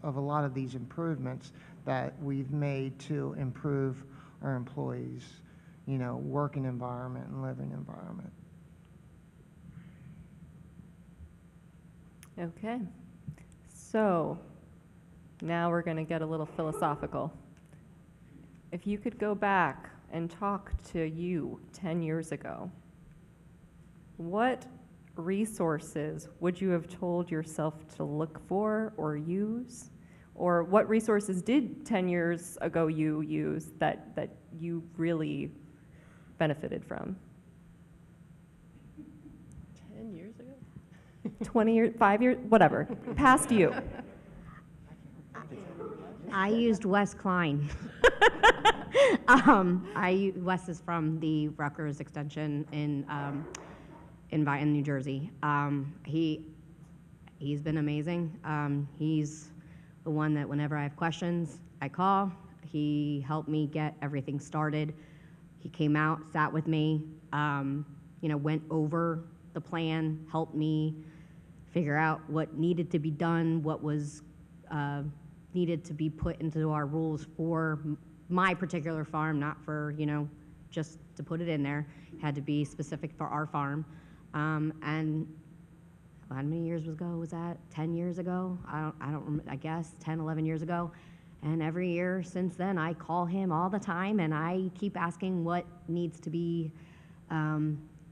a lot of these improvements that we've made to improve our employees' working environment and living environment. Okay. So now we're going to get a little philosophical. If you could go back and talk to you 10 years ago, what resources would you have told yourself to look for or use? Or what resources did 10 years ago you use that you really benefited from? 10 years ago? 20 years, 5 years, whatever, past you. I used Wes Klein. Wes is from the Rutgers Extension in New Jersey. He's been amazing. He's the one that whenever I have questions, I call. He helped me get everything started. He came out, sat with me, went over the plan, helped me figure out what needed to be done, what was needed to be put into our rules for my particular farm, not for, just to put it in there. It had to be specific for our farm. And how many years ago was that? 10 years ago? I don't remember, I guess 10, 11 years ago. And every year since then, I call him all the time and I keep asking what needs to be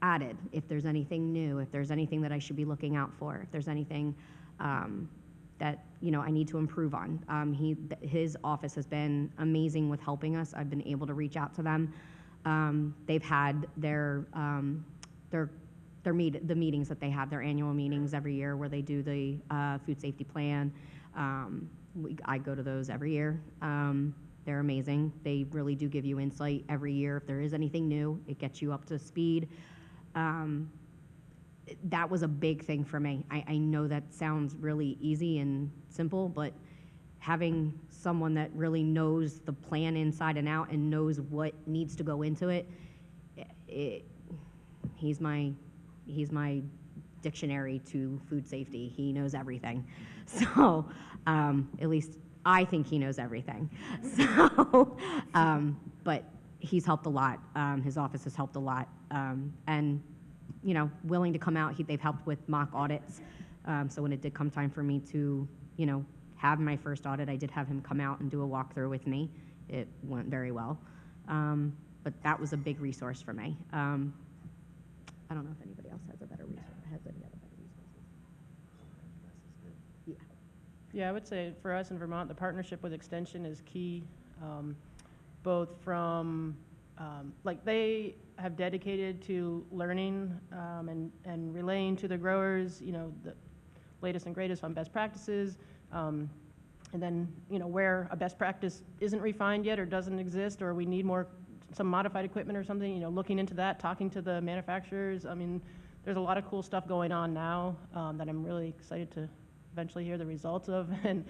added, if there's anything new, if there's anything that I should be looking out for, if there's anything that I need to improve on. His office has been amazing with helping us. I've been able to reach out to them. They've had the meetings that they have, their annual meetings every year where they do the food safety plan. I go to those every year. They're amazing. They really do give you insight every year. If there is anything new, it gets you up to speed. That was a big thing for me. I know that sounds really easy and simple, but having someone that really knows the plan inside and out and knows what needs to go into it, he's my dictionary to food safety. He knows everything. So at least I think he knows everything. So, but he's helped a lot. His office has helped a lot. And willing to come out. They've helped with mock audits. So when it did come time for me to, have my first audit, I did have him come out and do a walkthrough with me. It went very well. But that was a big resource for me. I don't know if anybody else has a better resource, has any other better resources. Yeah, I would say for us in Vermont, the partnership with Extension is key, both from, they have dedicated to learning and relaying to the growers, the latest and greatest on best practices. And then, where a best practice isn't refined yet or doesn't exist, or we need some modified equipment or something, looking into that, talking to the manufacturers. I mean, there's a lot of cool stuff going on now that I'm really excited to eventually hear the results of, and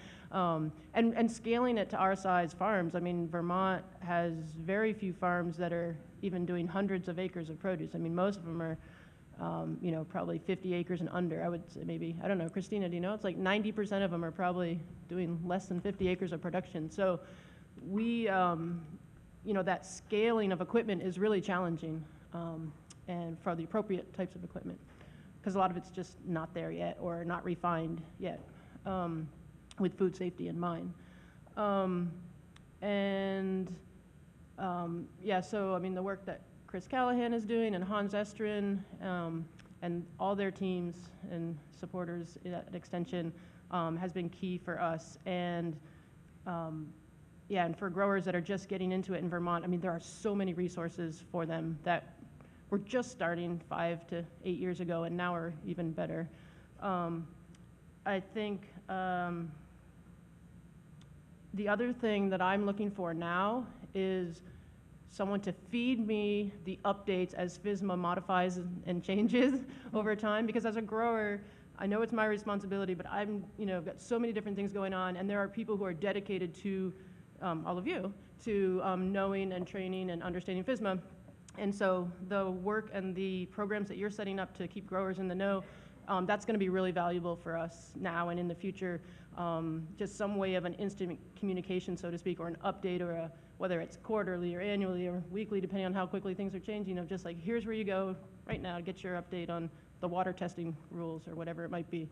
scaling it to our size farms. I mean, Vermont has very few farms that are even doing hundreds of acres of produce. I mean, most of them are, probably 50 acres and under. I would say maybe, I don't know, Christina, do you know? It's like 90% of them are probably doing less than 50 acres of production. So we, that scaling of equipment is really challenging, and for the appropriate types of equipment, because a lot of it's just not there yet or not refined yet, with food safety in mind. So I mean, the work that Chris Callahan is doing and Hans Estrin and all their teams and supporters at Extension has been key for us. And and for growers that are just getting into it in Vermont, I mean, there are so many resources for them that were just starting 5 to 8 years ago, and now are even better. I think the other thing that I'm looking for now is someone to feed me the updates as FSMA modifies and changes over time, because as a grower, I know it's my responsibility, but I'm, got so many different things going on, and there are people who are dedicated to, all of you, to knowing and training and understanding FSMA. And so the work and the programs that you're setting up to keep growers in the know, that's going to be really valuable for us now and in the future. Just some way of an instant communication, so to speak, or an update, or whether it's quarterly or annually or weekly, depending on how quickly things are changing, just like, here's where you go right now to get your update on the water testing rules or whatever it might be.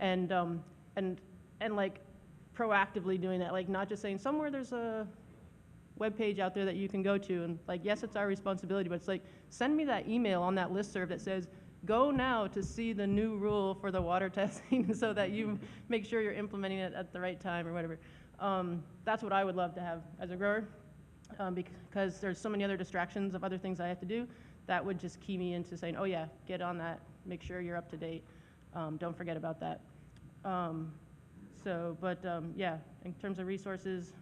And like proactively doing that, like not just saying somewhere there's a web page out there that you can go to, and like, yes, it's our responsibility, but it's like, send me that email on that listserv that says, go now to see the new rule for the water testing, so that you make sure you're implementing it at the right time or whatever. That's what I would love to have as a grower, because there's so many other distractions of other things I have to do that would just key me into saying, oh yeah, get on that, make sure you're up to date, don't forget about that. In terms of resources,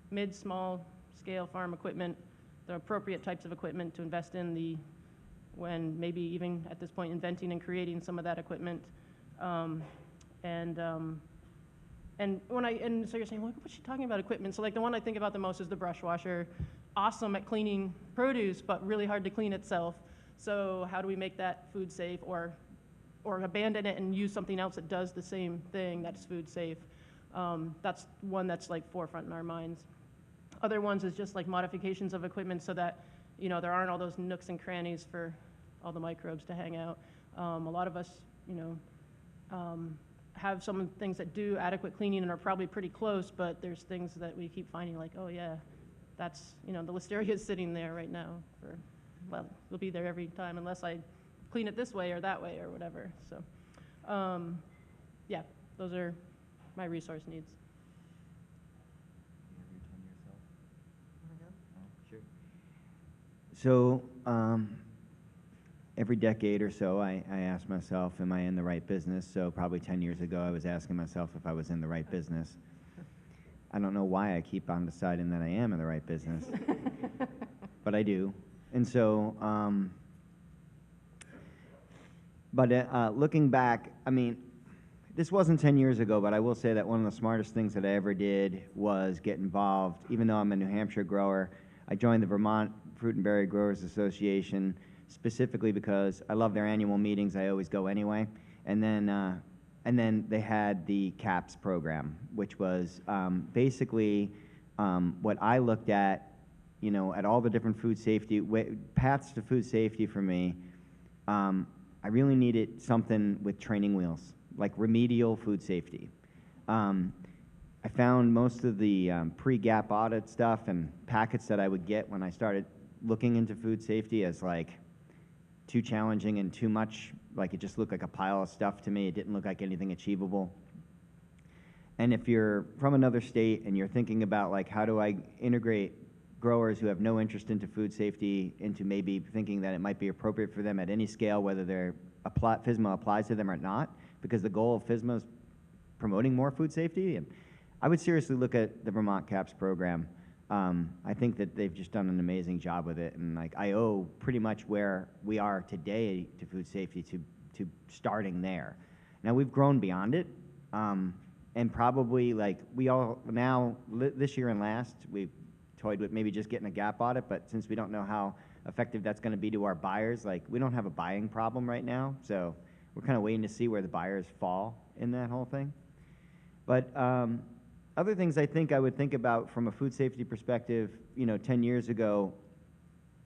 mid, small scale farm equipment, the appropriate types of equipment to invest in, when maybe even at this point inventing and creating some of that equipment. So you're saying, well, what's she talking about equipment? So like the one I think about the most is the brush washer. Awesome at cleaning produce, but really hard to clean itself. So how do we make that food safe, or abandon it and use something else that does the same thing that's food safe? That's one that's like forefront in our minds. Other ones is just like modifications of equipment so that, there aren't all those nooks and crannies for all the microbes to hang out. A lot of us, have some things that do adequate cleaning and are probably pretty close, but there's things that we keep finding like, oh yeah, that's, the listeria is sitting there right now well, it'll be there every time unless I clean it this way or that way or whatever. So, yeah, those are my resource needs. Sure. So, every decade or so, I ask myself, am I in the right business? So probably 10 years ago, I was asking myself if I was in the right business. I don't know why I keep on deciding that I am in the right business, but I do. And so, looking back, I mean, this wasn't 10 years ago, but I will say that one of the smartest things that I ever did was get involved. Even though I'm a New Hampshire grower, I joined the Vermont Fruit and Berry Growers Association specifically because I love their annual meetings. I always go anyway. And then they had the CAPS program, which was basically what I looked at, at all the different food safety paths to food safety for me. I really needed something with training wheels, like remedial food safety. I found most of the pre-GAP audit stuff and packets that I would get when I started looking into food safety as like too challenging and too much. Like it just looked like a pile of stuff to me. It didn't look like anything achievable. And if you're from another state and you're thinking about like how do I integrate growers who have no interest into food safety into maybe thinking that it might be appropriate for them at any scale, whether FSMA applies to them or not, because the goal of FSMA is promoting more food safety. And I would seriously look at the Vermont CAPS program. I think that they've just done an amazing job with it, and like I owe pretty much where we are today to food safety to starting there. Now we've grown beyond it, and probably like we all now this year and last we toyed with maybe just getting a GAP audit, but since we don't know how effective that's going to be to our buyers, like we don't have a buying problem right now, so we're kind of waiting to see where the buyers fall in that whole thing. But other things I think I would think about from a food safety perspective, 10 years ago,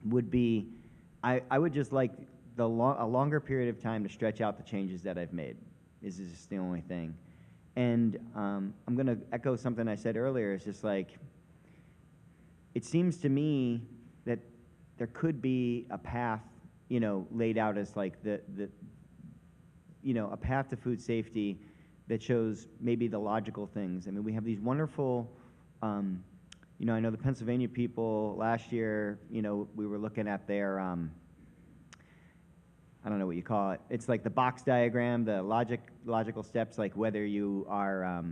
would be I would just like a longer period of time to stretch out the changes that I've made. Is just the only thing. And I'm going to echo something I said earlier. It's just like, it seems to me that there could be a path, laid out as like a path to food safety that shows maybe the logical things. I mean, we have these wonderful, I know the Pennsylvania people last year, we were looking at their, I don't know what you call it. It's like the box diagram, the logical steps, like whether you are,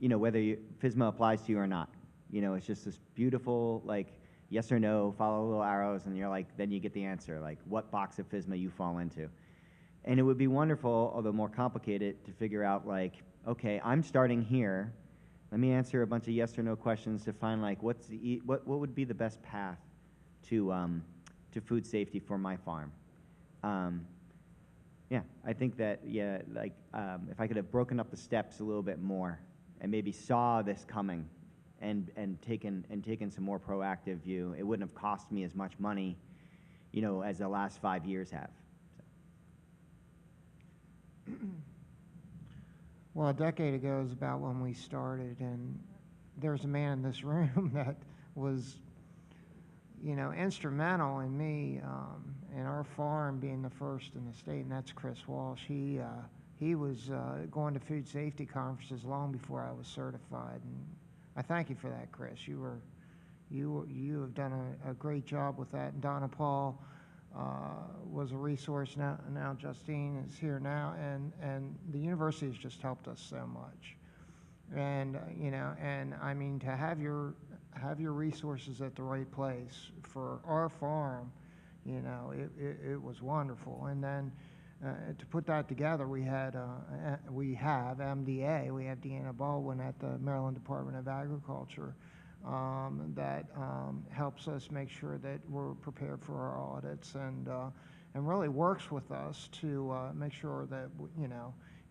whether FSMA applies to you or not. It's just this beautiful, like, yes or no, follow little arrows, and you're like, then you get the answer, like what box of FSMA you fall into. And it would be wonderful, although more complicated, to figure out like, okay, I'm starting here. Let me answer a bunch of yes or no questions to find like what would be the best path to food safety for my farm. Yeah, I think that if I could have broken up the steps a little bit more and maybe saw this coming and taken some more proactive view, it wouldn't have cost me as much money, as the last 5 years have. Well, a decade ago is about when we started, and there's a man in this room that was, instrumental in me and our farm being the first in the state, and that's Chris Walsh. He was going to food safety conferences long before I was certified, and I thank you for that, Chris. You have done a great job with that. And Donna Paul was a resource. Now Justine is here now, and the university has just helped us so much. And and I mean, to have your resources at the right place for our farm, it was wonderful. And then to put that together, we have MDA. We have Deanna Baldwin at the Maryland Department of Agriculture that helps us make sure that we're prepared for our audits and really works with us to make sure that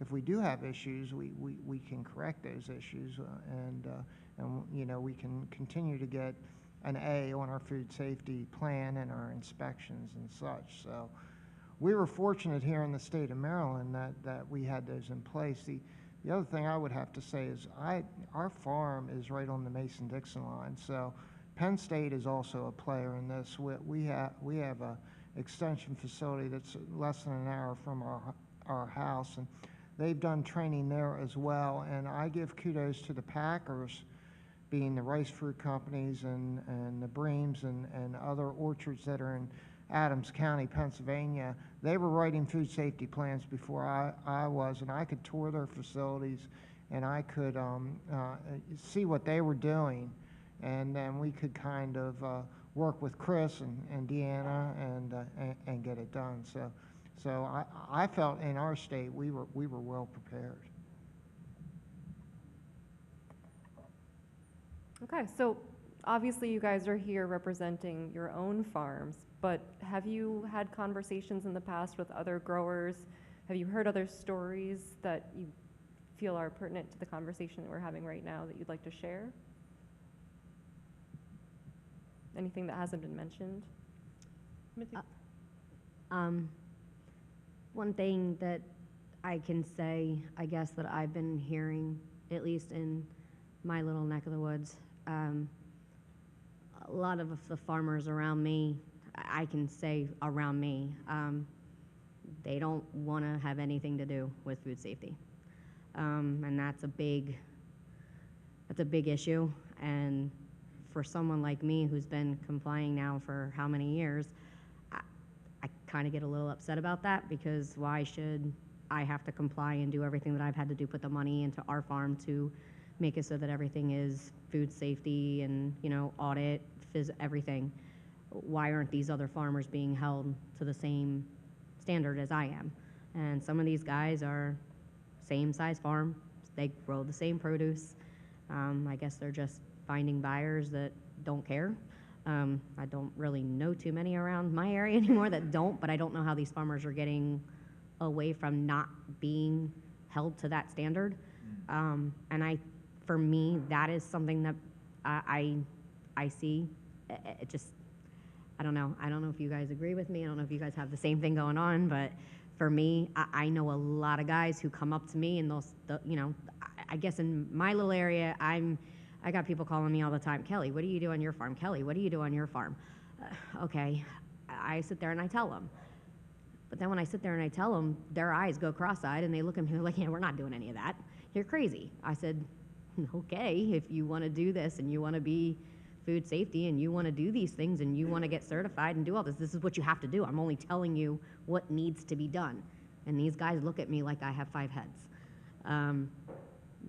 if we do have issues, we can correct those issues and we can continue to get an A on our food safety plan and our inspections and such. So we were fortunate here in the state of Maryland that we had those in place. The other thing I would have to say is our farm is right on the Mason-Dixon line, so Penn State is also a player in this. We have a extension facility that's less than an hour from our house, and they've done training there as well. And I give kudos to the Packers, being the rice fruit companies and the Breams and other orchards that are in Adams County, Pennsylvania. They were writing food safety plans before I was, and I could tour their facilities and I could see what they were doing, and then we could kind of work with Chris and Deanna and get it done. So I felt in our state we were well prepared. Okay, so obviously you guys are here representing your own farms, but have you had conversations in the past with other growers? Have you heard other stories that you feel are pertinent to the conversation that we're having right now that you'd like to share? Anything that hasn't been mentioned? One thing that I can say, I guess, that I've been hearing, at least in my little neck of the woods, a lot of the farmers around me, I can say around me, they don't want to have anything to do with food safety. And that's a big issue. And for someone like me who's been complying now for how many years, I kind of get a little upset about that, because why should I have to comply and do everything that I've had to do, put the money into our farm to make it so that everything is food safety and, audit, everything. Why aren't these other farmers being held to the same standard as I am? And some of these guys are same size farm, they grow the same produce. I guess they're just finding buyers that don't care. I don't really know too many around my area anymore that don't, but I don't know how these farmers are getting away from not being held to that standard. And for me, that is something that I see. It just, I don't know. I don't know if you guys agree with me. I don't know if you guys have the same thing going on, but for me, I know a lot of guys who come up to me and I guess in my little area, I got people calling me all the time, Kelly, what do you do on your farm? Kelly, what do you do on your farm? Okay, I sit there and I tell them. But then when I sit there and I tell them, their eyes go cross-eyed and they look at me like, yeah, we're not doing any of that. You're crazy. I said, okay, if you want to do this and you want to be food safety and you want to do these things and you want to get certified and do all this is what you have to do. I'm only telling you what needs to be done. And these guys look at me like I have 5 heads.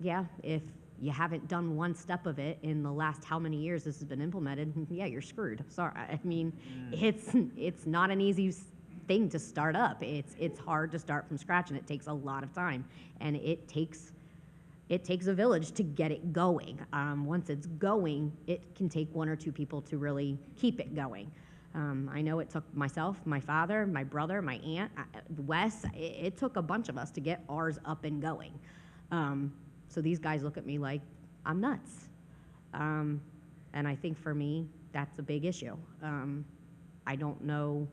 Yeah, if you haven't done one step of it in the last how many years this has been implemented, yeah, you're screwed. Sorry, I mean, it's not an easy thing to start up. It's hard to start from scratch, and it takes a lot of time, and it takes a village to get it going. Once it's going, it can take 1 or 2 people to really keep it going. I know it took myself, my father, my brother, my aunt, Wes. It took a bunch of us to get ours up and going. So these guys look at me like I'm nuts. And I think for me, that's a big issue. I don't know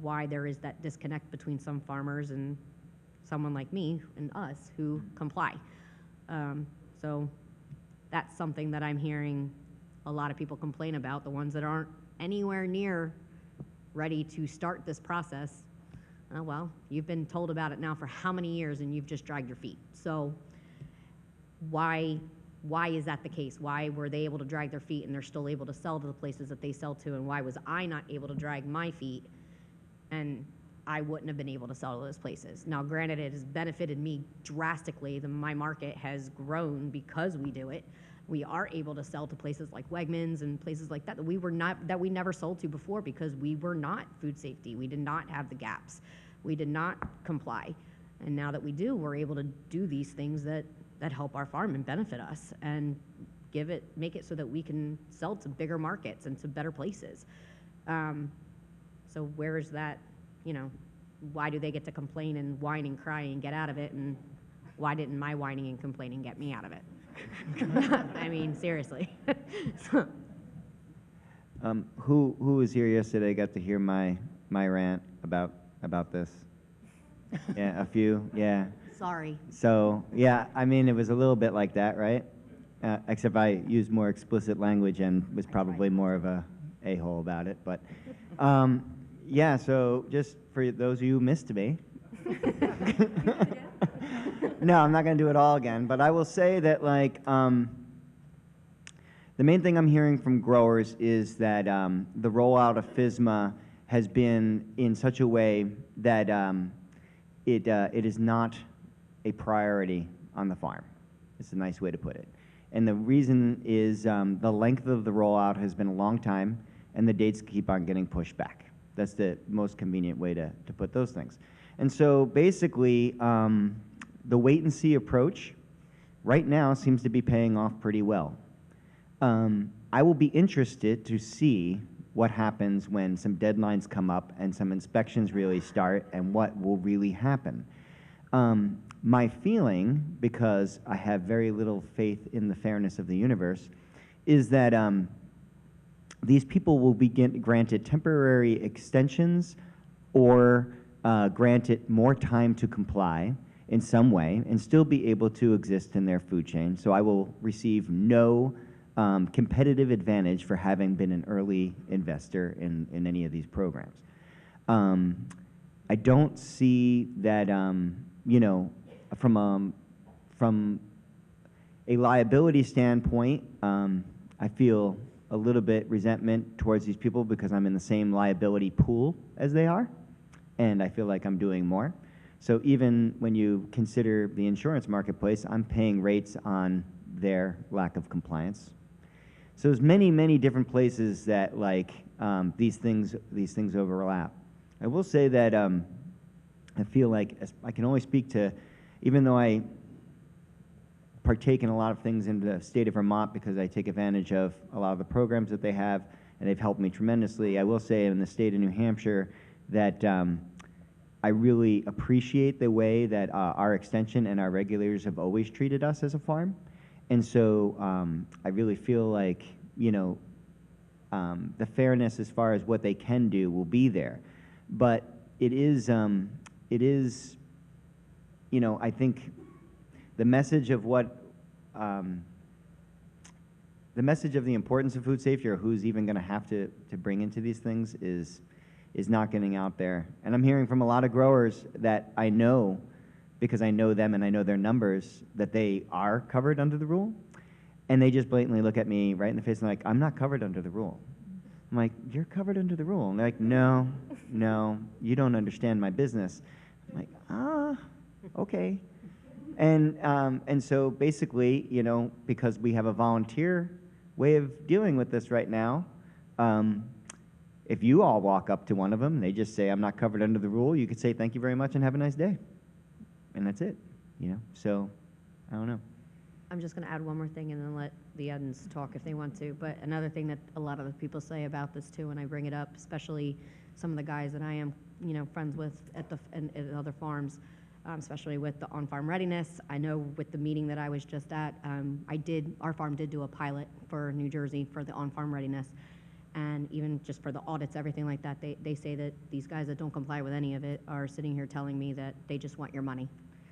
why there is that disconnect between some farmers and someone like me and us who comply. So that's something that I'm hearing a lot of people complain about, the ones that aren't anywhere near ready to start this process. Oh, well, you've been told about it now for how many years and you've just dragged your feet. So why is that the case? Why were they able to drag their feet and they're still able to sell to the places that they sell to, and why was I not able to drag my feet and I wouldn't have been able to sell to those places? Now, granted, it has benefited me drastically. My market has grown because we do it. We are able to sell to places like Wegmans and places like that that we never sold to before because we were not food safety. We did not have the gaps. We did not comply. And now that we do, we're able to do these things that help our farm and benefit us and make it so that we can sell to bigger markets and to better places. So where is that, why do they get to complain and whine and cry and get out of it, and why didn't my whining and complaining get me out of it? I mean, seriously. Who was here yesterday got to hear my rant about about this. Yeah, a few, yeah. Sorry. So, yeah, I mean, it was a little bit like that, right? Except I used more explicit language and was probably more of a a-hole about it. But, yeah, so just for those of you who missed me. No, I'm not going to do it all again. But I will say that, like, the main thing I'm hearing from growers is that the rollout of FSMA has been in such a way that it is not a priority on the farm. It's a nice way to put it. And the reason is the length of the rollout has been a long time, and the dates keep on getting pushed back. That's the most convenient way to put those things. And so basically, the wait-and-see approach right now seems to be paying off pretty well. I will be interested to see what happens when some deadlines come up and some inspections really start and what will really happen. My feeling, because I have very little faith in the fairness of the universe, is that these people will be granted temporary extensions or granted more time to comply in some way and still be able to exist in their food chain. So I will receive no competitive advantage for having been an early investor in any of these programs. I don't see that, you know, from a liability standpoint, I feel a little bit resentment towards these people because I'm in the same liability pool as they are, and I feel like I'm doing more. So even when you consider the insurance marketplace, I'm paying rates on their lack of compliance. So there's many, many different places that like these things overlap. I will say that I feel like I can only speak to, even though I partake in a lot of things in the state of Vermont because I take advantage of a lot of the programs that they have, and they've helped me tremendously. I will say in the state of New Hampshire that I really appreciate the way that our extension and our regulators have always treated us as a farm. And so I really feel like, you know, the fairness as far as what they can do will be there. But it is, you know, I think the message of what, the message of the importance of food safety or who's even going to have to bring into these things is not getting out there. And I'm hearing from a lot of growers that I know, because I know them and I know their numbers, that they are covered under the rule. And they just blatantly look at me right in the face and like, I'm not covered under the rule. I'm like, you're covered under the rule. And they're like, no, you don't understand my business. I'm like, okay. And so basically, you know, because we have a volunteer way of dealing with this right now, if you all walk up to one of them, they just say, I'm not covered under the rule, you could say, thank you very much and have a nice day. And that's it, you know? So, I don't know. I'm just going to add one more thing and then let the others talk if they want to. But another thing that a lot of the people say about this too, when I bring it up, especially some of the guys that I am, you know, friends with at other farms, especially with the on-farm readiness. I know with the meeting that I was just at, our farm did do a pilot for New Jersey for the on-farm readiness. And even just for the audits, everything like that, they say that these guys that don't comply with any of it are sitting here telling me that they just want your money.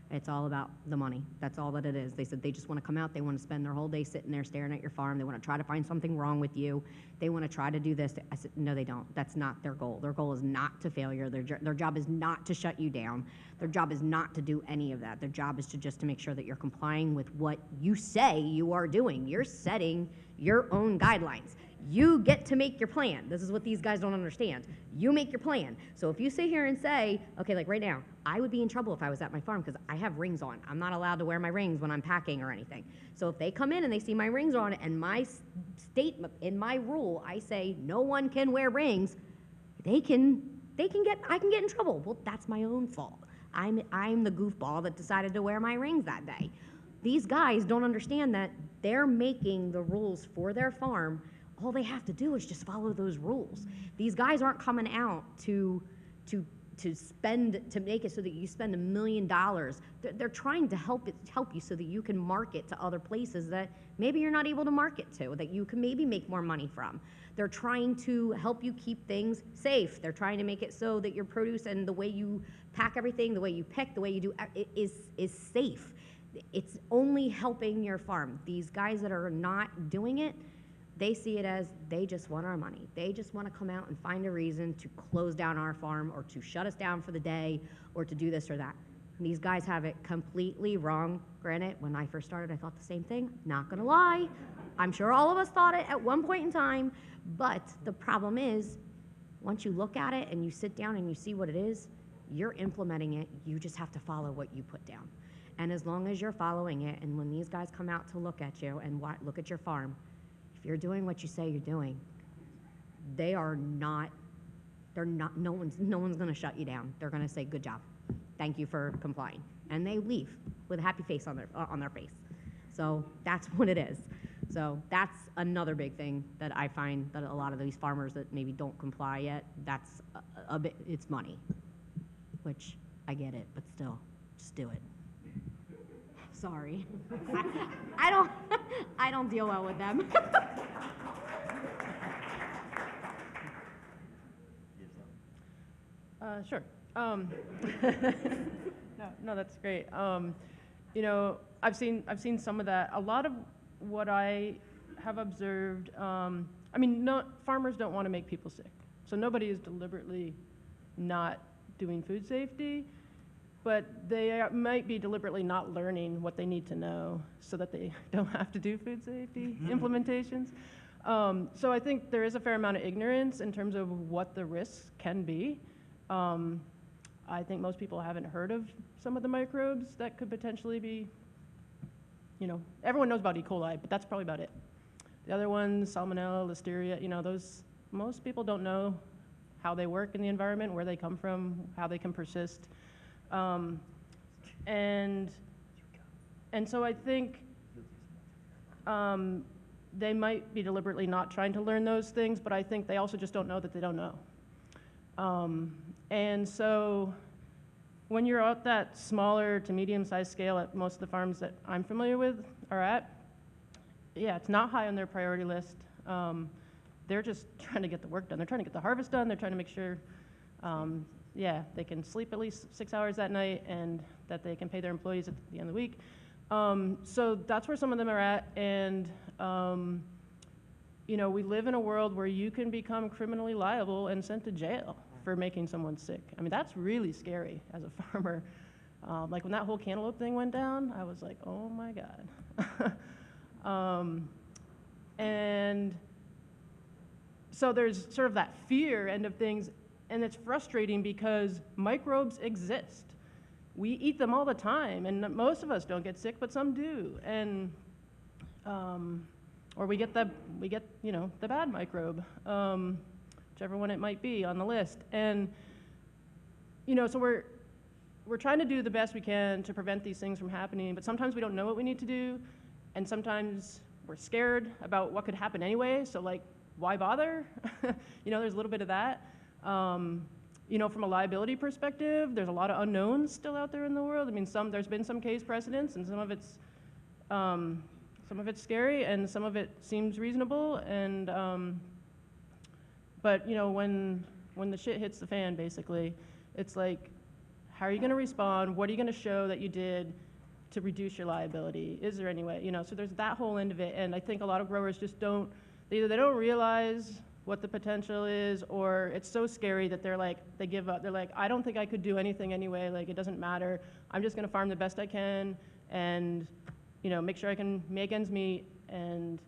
It's all about the money. That's all that it is. They said they just want to come out. They want to spend their whole day sitting there staring at your farm. They want to try to find something wrong with you. They want to try to do this. I said, no, they don't. That's not their goal. Their goal is not to failure. Their job is not to shut you down. Their job is not to do any of that. Their job is to make sure that you're complying with what you say you are doing. You're setting your own guidelines. You get to make your plan. This is what these guys don't understand. You make your plan. So if you sit here and say, okay, like right now, I would be in trouble if I was at my farm because I have rings on. I'm not allowed to wear my rings when I'm packing or anything. So if they come in and they see my rings on and my statement in my rule, I say no one can wear rings, I can get in trouble. Well, that's my own fault. I'm the goofball that decided to wear my rings that day. These guys don't understand that they're making the rules for their farm. All they have to do is just follow those rules. These guys aren't coming out to to make it so that you spend $1 million. They're trying to help you so that you can market to other places that maybe you're not able to market to, that you can maybe make more money from. They're trying to help you keep things safe. They're trying to make it so that your produce and the way you pack everything, the way you pick, the way you do is safe. It's only helping your farm. These guys that are not doing it, they see it as they just want our money. They just want to come out and find a reason to close down our farm or to shut us down for the day or to do this or that. And these guys have it completely wrong. Granted, when I first started, I thought the same thing. Not gonna lie. I'm sure all of us thought it at one point in time. But the problem is, once you look at it and you sit down and you see what it is, you're implementing it. You just have to follow what you put down. And as long as you're following it, and when these guys come out to look at you and look at your farm, if you're doing what you say you're doing, no one's going to shut you down. They're going to say, good job. Thank you for complying. And they leave with a happy face on their face. So that's what it is. So that's another big thing that I find that a lot of these farmers that maybe don't comply yet, that's a bit, it's money, which I get it, but still, just do it. Sorry. I don't deal well with them. Sure. No, that's great. You know, I've seen some of that. A lot of what I have observed, I mean, farmers don't want to make people sick. So nobody is deliberately not doing food safety, but they might be deliberately not learning what they need to know so that they don't have to do food safety implementations. So I think there is a fair amount of ignorance in terms of what the risks can be. I think most people haven't heard of some of the microbes that could potentially be, you know, everyone knows about E. coli, but that's probably about it. The other ones, Salmonella, Listeria, you know, those, most people don't know how they work in the environment, where they come from, how they can persist. And so I think they might be deliberately not trying to learn those things, but I think they also just don't know that they don't know. And so when you're at that smaller to medium-sized scale at most of the farms that I'm familiar with are at, yeah, it's not high on their priority list. They're just trying to get the work done. They're trying to get the harvest done. They're trying to make sure, yeah, they can sleep at least 6 hours that night and that they can pay their employees at the end of the week. So that's where some of them are at. And, you know, we live in a world where you can become criminally liable and sent to jail for making someone sick. I mean, that's really scary as a farmer. Like when that whole cantaloupe thing went down, I was like, oh my God. And so there's sort of that fear end of things, and it's frustrating because microbes exist. We eat them all the time, and most of us don't get sick, but some do. And or we get you know, the bad microbe, whichever one it might be on the list. And you know, so we're trying to do the best we can to prevent these things from happening, but sometimes we don't know what we need to do, and sometimes we're scared about what could happen anyway. So like, why bother? You know, there's a little bit of that. You know, from a liability perspective, there's a lot of unknowns still out there in the world. I mean, there's been some case precedents, and some of it's scary, and some of it seems reasonable. And but you know, when the shit hits the fan, basically, it's like, how are you going to respond? What are you going to show that you did to reduce your liability? Is there any way? You know, so there's that whole end of it, and I think a lot of growers just don't. Either they don't realize what the potential is, or it's so scary that they're like, they give up. They're like, I don't think I could do anything anyway. Like, it doesn't matter. I'm just going to farm the best I can, and you know, make sure I can make ends meet. And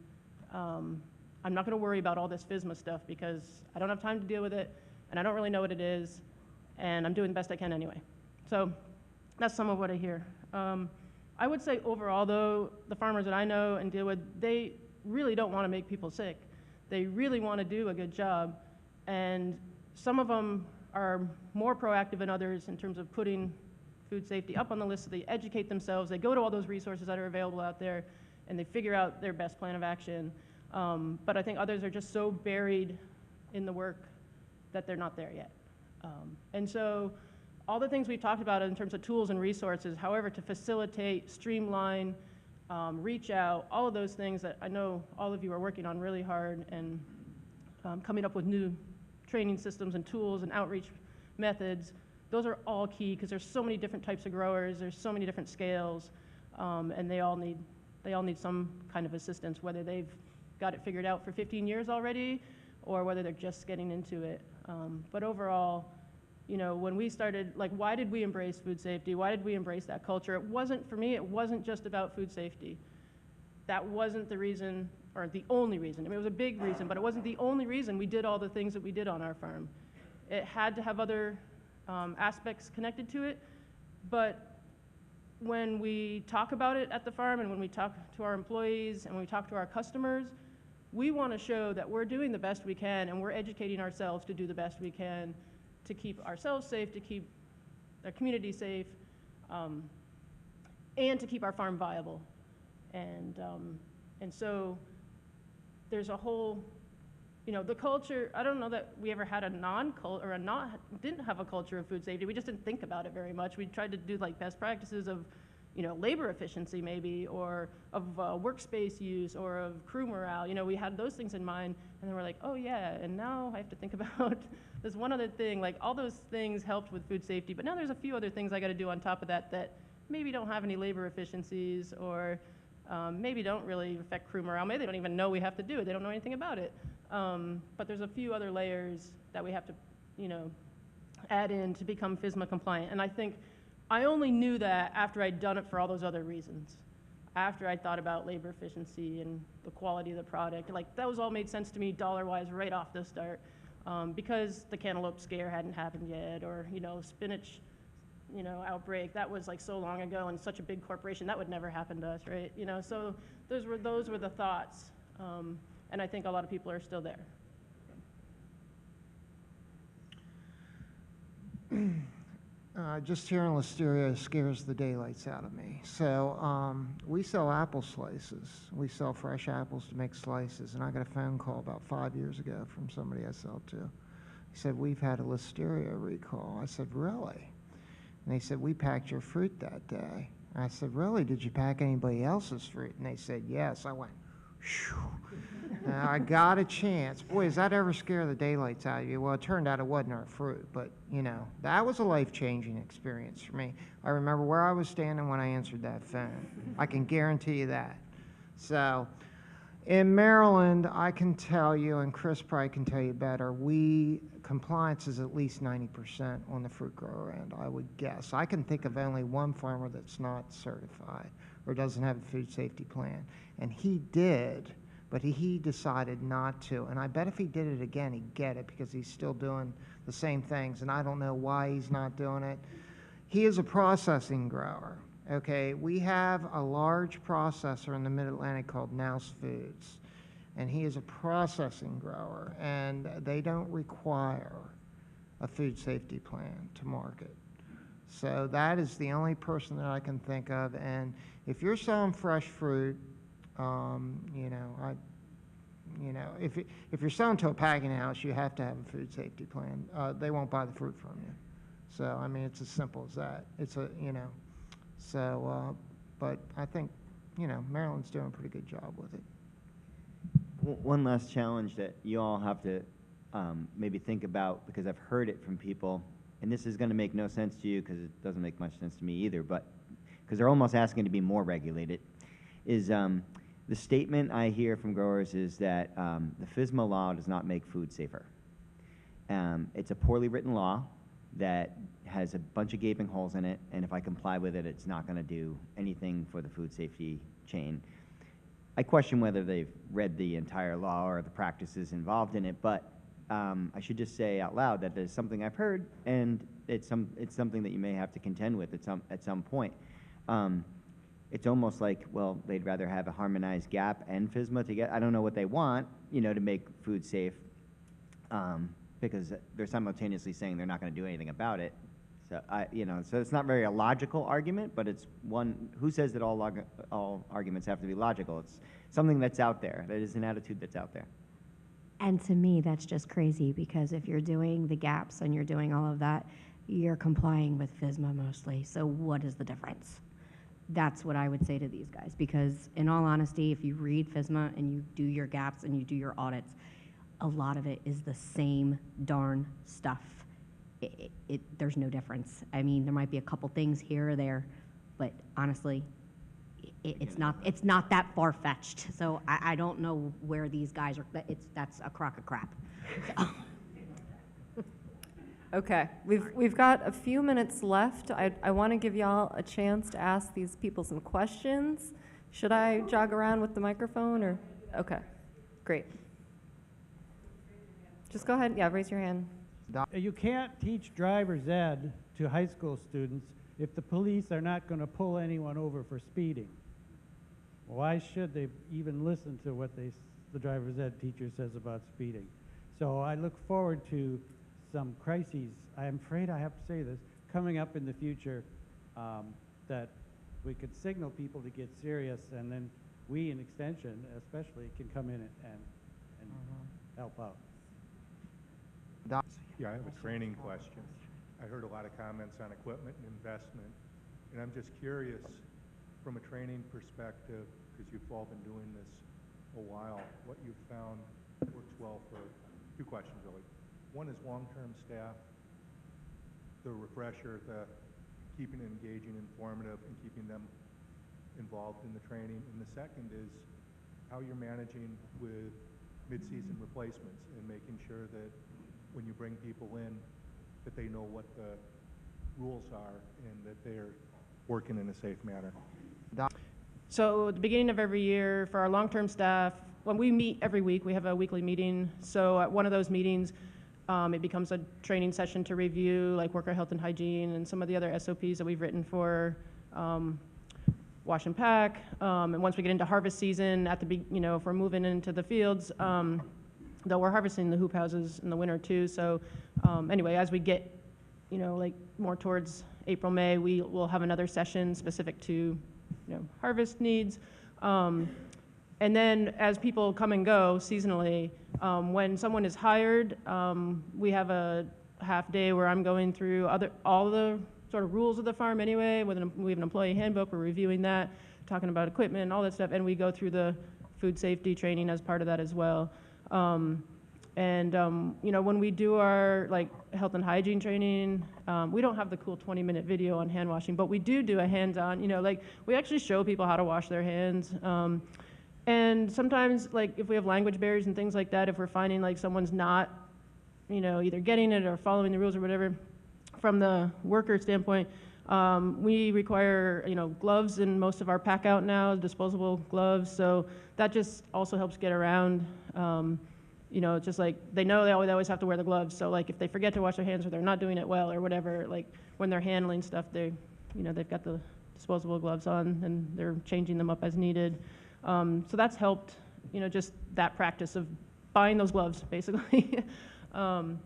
I'm not going to worry about all this FSMA stuff because I don't have time to deal with it, and I don't really know what it is, and I'm doing the best I can anyway. So that's some of what I hear. I would say overall, though, the farmers that I know and deal with, they really don't want to make people sick. They really want to do a good job, and some of them are more proactive than others in terms of putting food safety up on the list, so they educate themselves, they go to all those resources that are available out there, and they figure out their best plan of action. But I think others are just so buried in the work that they're not there yet. And so all the things we've talked about in terms of tools and resources, however, to facilitate, streamline, reach out, all of those things that I know all of you are working on really hard and coming up with new training systems and tools and outreach methods, those are all key because there's so many different types of growers, there's so many different scales, and they all need some kind of assistance, whether they've got it figured out for 15 years already or whether they're just getting into it. But overall, you know, when we started, like, why did we embrace food safety? Why did we embrace that culture? It wasn't, for me, it wasn't just about food safety. That wasn't the reason, or the only reason. I mean, it was a big reason, but it wasn't the only reason we did all the things that we did on our farm. It had to have other aspects connected to it, but when we talk about it at the farm and when we talk to our employees and when we talk to our customers, we want to show that we're doing the best we can and we're educating ourselves to do the best we can to keep ourselves safe, to keep our community safe, and to keep our farm viable. And so there's a whole, you know, the culture, I don't know that we ever had a didn't have a culture of food safety. We just didn't think about it very much. We tried to do like best practices of, you know, labor efficiency maybe, or of workspace use, or of crew morale. You know, we had those things in mind, and then we're like, oh yeah, and now I have to think about this one other thing. Like, all those things helped with food safety, but now there's a few other things I got to do on top of that that maybe don't have any labor efficiencies, or maybe don't really affect crew morale. Maybe they don't even know we have to do it. They don't know anything about it. But there's a few other layers that we have to, you know, add in to become FSMA compliant. And I think I only knew that after I'd done it for all those other reasons. After I thought about labor efficiency and the quality of the product, like, those all made sense to me dollar-wise right off the start, because the cantaloupe scare hadn't happened yet, or, you know, spinach, you know, outbreak, that was like so long ago and such a big corporation, that would never happen to us, right? You know, so those were the thoughts, and I think a lot of people are still there. Just hearing listeria scares the daylights out of me. So we sell apple slices. We sell fresh apples to make slices. And I got a phone call about 5 years ago from somebody I sell to. He said, we've had a listeria recall. I said, really? And they said, we packed your fruit that day. I said, really? Did you pack anybody else's fruit? And they said, yes. I went, phew. Now, I got a chance. Boy, does that ever scare the daylights out of you? Well, it turned out it wasn't our fruit, but, you know, that was a life-changing experience for me. I remember where I was standing when I answered that phone. I can guarantee you that. So, in Maryland, I can tell you, and Chris probably can tell you better, compliance is at least 90% on the fruit grower end, I would guess. I can think of only one farmer that's not certified or doesn't have a food safety plan. And he did, but he decided not to. And I bet if he did it again, he'd get it because he's still doing the same things. And I don't know why he's not doing it. He is a processing grower. Okay, we have a large processor in the Mid-Atlantic called Nouse Foods, and he is a processing grower, and they don't require a food safety plan to market. So that is the only person that I can think of. And if you're selling fresh fruit, if you're selling to a packing house, you have to have a food safety plan. They won't buy the fruit from you. So I mean, it's as simple as that. So, but I think, Maryland's doing a pretty good job with it. One last challenge that you all have to maybe think about, because I've heard it from people, and this is going to make no sense to you because it doesn't make much sense to me either, but because they're almost asking to be more regulated, is the statement I hear from growers is that the FSMA law does not make food safer. It's a poorly written law that has a bunch of gaping holes in it, and if I comply with it, it's not going to do anything for the food safety chain. I question whether they've read the entire law or the practices involved in it, but I should just say out loud that there's something I've heard, and it's something that you may have to contend with at some point. It's almost like, well, they'd rather have a harmonized GAP and FSMA together. I don't know what they want, to make food safe, because they're simultaneously saying they're not going to do anything about it. So so it's not very a logical argument, but it's one. Who says that all arguments have to be logical? It's something that's out there. That is an attitude that's out there. And to me, that's just crazy, because if you're doing the gaps and you're doing all of that, you're complying with FSMA mostly. So what is the difference? That's what I would say to these guys, because in all honesty, if you read FSMA and you do your gaps and you do your audits, a lot of it is the same darn stuff. There's no difference. I mean, there might be a couple things here or there, but honestly, it's not that far-fetched. So I don't know where these guys are. That's a crock of crap. So. Okay, we've got a few minutes left. I want to give y'all a chance to ask these people some questions. Should I jog around with the microphone, or? Okay, great. Just go ahead, yeah, raise your hand. You can't teach driver's ed to high school students if the police are not going to pull anyone over for speeding. Why should they even listen to what the driver's ed teacher says about speeding? So I look forward to some crises, I'm afraid I have to say this, coming up in the future, that we could signal people to get serious, and then we in Extension especially can come in and help out. Yeah, I have a training question. I heard a lot of comments on equipment and investment, and I'm just curious, from a training perspective, because you've all been doing this a while, what you've found works well for two questions really. One is long-term staff, the refresher, the keeping it engaging, informative, and keeping them involved in the training. And the second is how you're managing with mid-season replacements and making sure that when you bring people in, that they know what the rules are and that they're working in a safe manner. So at the beginning of every year, for our long-term staff, when we meet every week, we have a weekly meeting. So at one of those meetings, it becomes a training session to review like worker health and hygiene and some of the other SOPs that we've written for wash and pack. And once we get into harvest season, if we're moving into the fields, though we're harvesting the hoop houses in the winter too. So anyway, as we get, like more towards April, May, we will have another session specific to, harvest needs. And then as people come and go seasonally, when someone is hired, we have a half day where I'm going through all the sort of rules of the farm anyway. We have an employee handbook, we're reviewing that, talking about equipment and all that stuff, and we go through the food safety training as part of that as well. When we do our health and hygiene training, we don't have the cool 20-minute video on hand washing, but we do a hands-on, we actually show people how to wash their hands. And sometimes, if we have language barriers and things like that, if we're finding someone's not, either getting it or following the rules or whatever, from the worker standpoint, we require, gloves in most of our pack out now, disposable gloves. So that just also helps get around. It's just they know they always have to wear the gloves. So if they forget to wash their hands or they're not doing it well or whatever, when they're handling stuff, they've got the disposable gloves on and they're changing them up as needed. So that's helped, just that practice of buying those gloves, basically. So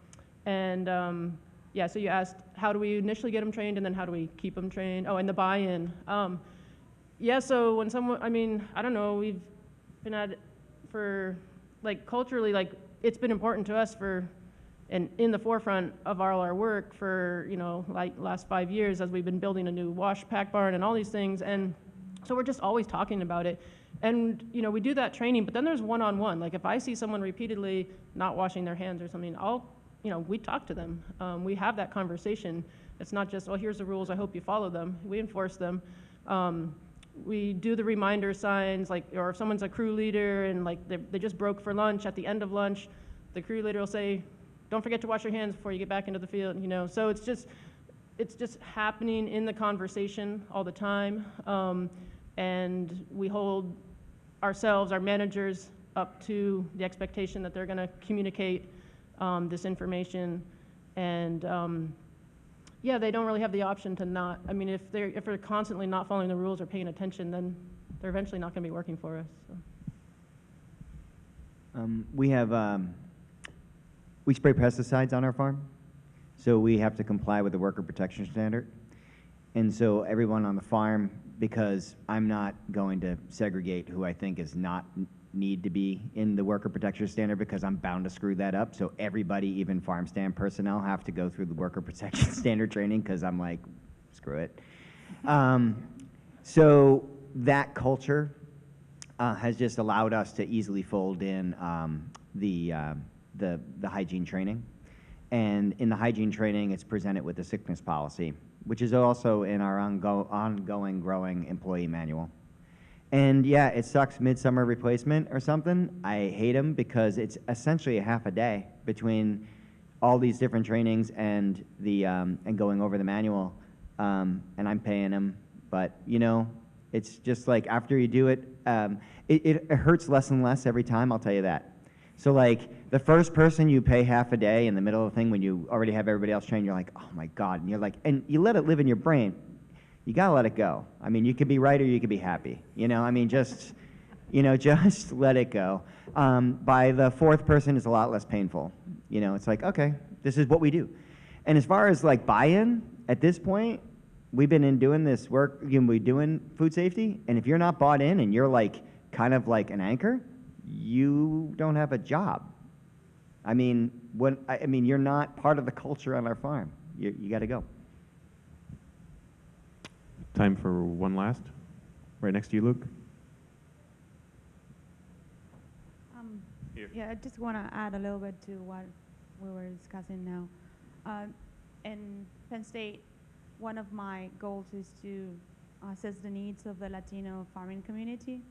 you asked, how do we initially get them trained and then how do we keep them trained? Oh, and the buy-in. So when someone, I don't know, we've been at it for, culturally, it's been important to us and in the forefront of all our work for, last 5 years as we've been building a new wash pack barn and all these things. And so we're just always talking about it. And, we do that training, but then there's one-on-one. If I see someone repeatedly not washing their hands or something, we talk to them. We have that conversation. It's not just, here's the rules, I hope you follow them. We enforce them. We do the reminder signs, or if someone's a crew leader and they just broke for lunch, at the end of lunch, the crew leader will say, don't forget to wash your hands before you get back into the field, So it's just happening in the conversation all the time. And we hold ourselves, our managers, up to the expectation that they're going to communicate this information. And they don't really have the option to not. If they're constantly not following the rules or paying attention, then they're eventually not going to be working for us. So. We spray pesticides on our farm, so we have to comply with the worker protection standard. And so everyone on the farm, because I'm not going to segregate who I think is not need to be in the worker protection standard because I'm bound to screw that up. So everybody, even farm stand personnel, have to go through the worker protection standard training because I'm like, screw it. So that culture has just allowed us to easily fold in the hygiene training. And in the hygiene training, it's presented with the sickness policy, which is also in our ongoing growing employee manual. And yeah, it sucks midsummer replacement or something. I hate them because it's essentially a half a day between all these different trainings and the and going over the manual, and I'm paying them. But you know, it's just like after you do it, it hurts less and less every time. I'll tell you that. So like the first person you pay half a day in the middle of the thing when you already have everybody else trained, you're like, oh my God, and you're like, and you let it live in your brain. You gotta let it go. I mean, you could be right or you could be happy. You know, I mean, just let it go. By the fourth person, it's a lot less painful. You know, it's like, okay, this is what we do. And as far as like buy-in, at this point, we've been doing this work, we're doing food safety, and if you're not bought in and you're like, kind of like an anchor, you don't have a job. I mean, you're not part of the culture on our farm. You gotta go. Time for one last. Right next to you, Luke. Here. Yeah, I just want to add a little bit to what we were discussing now. In Penn State, one of my goals is to assess the needs of the Latino farming community.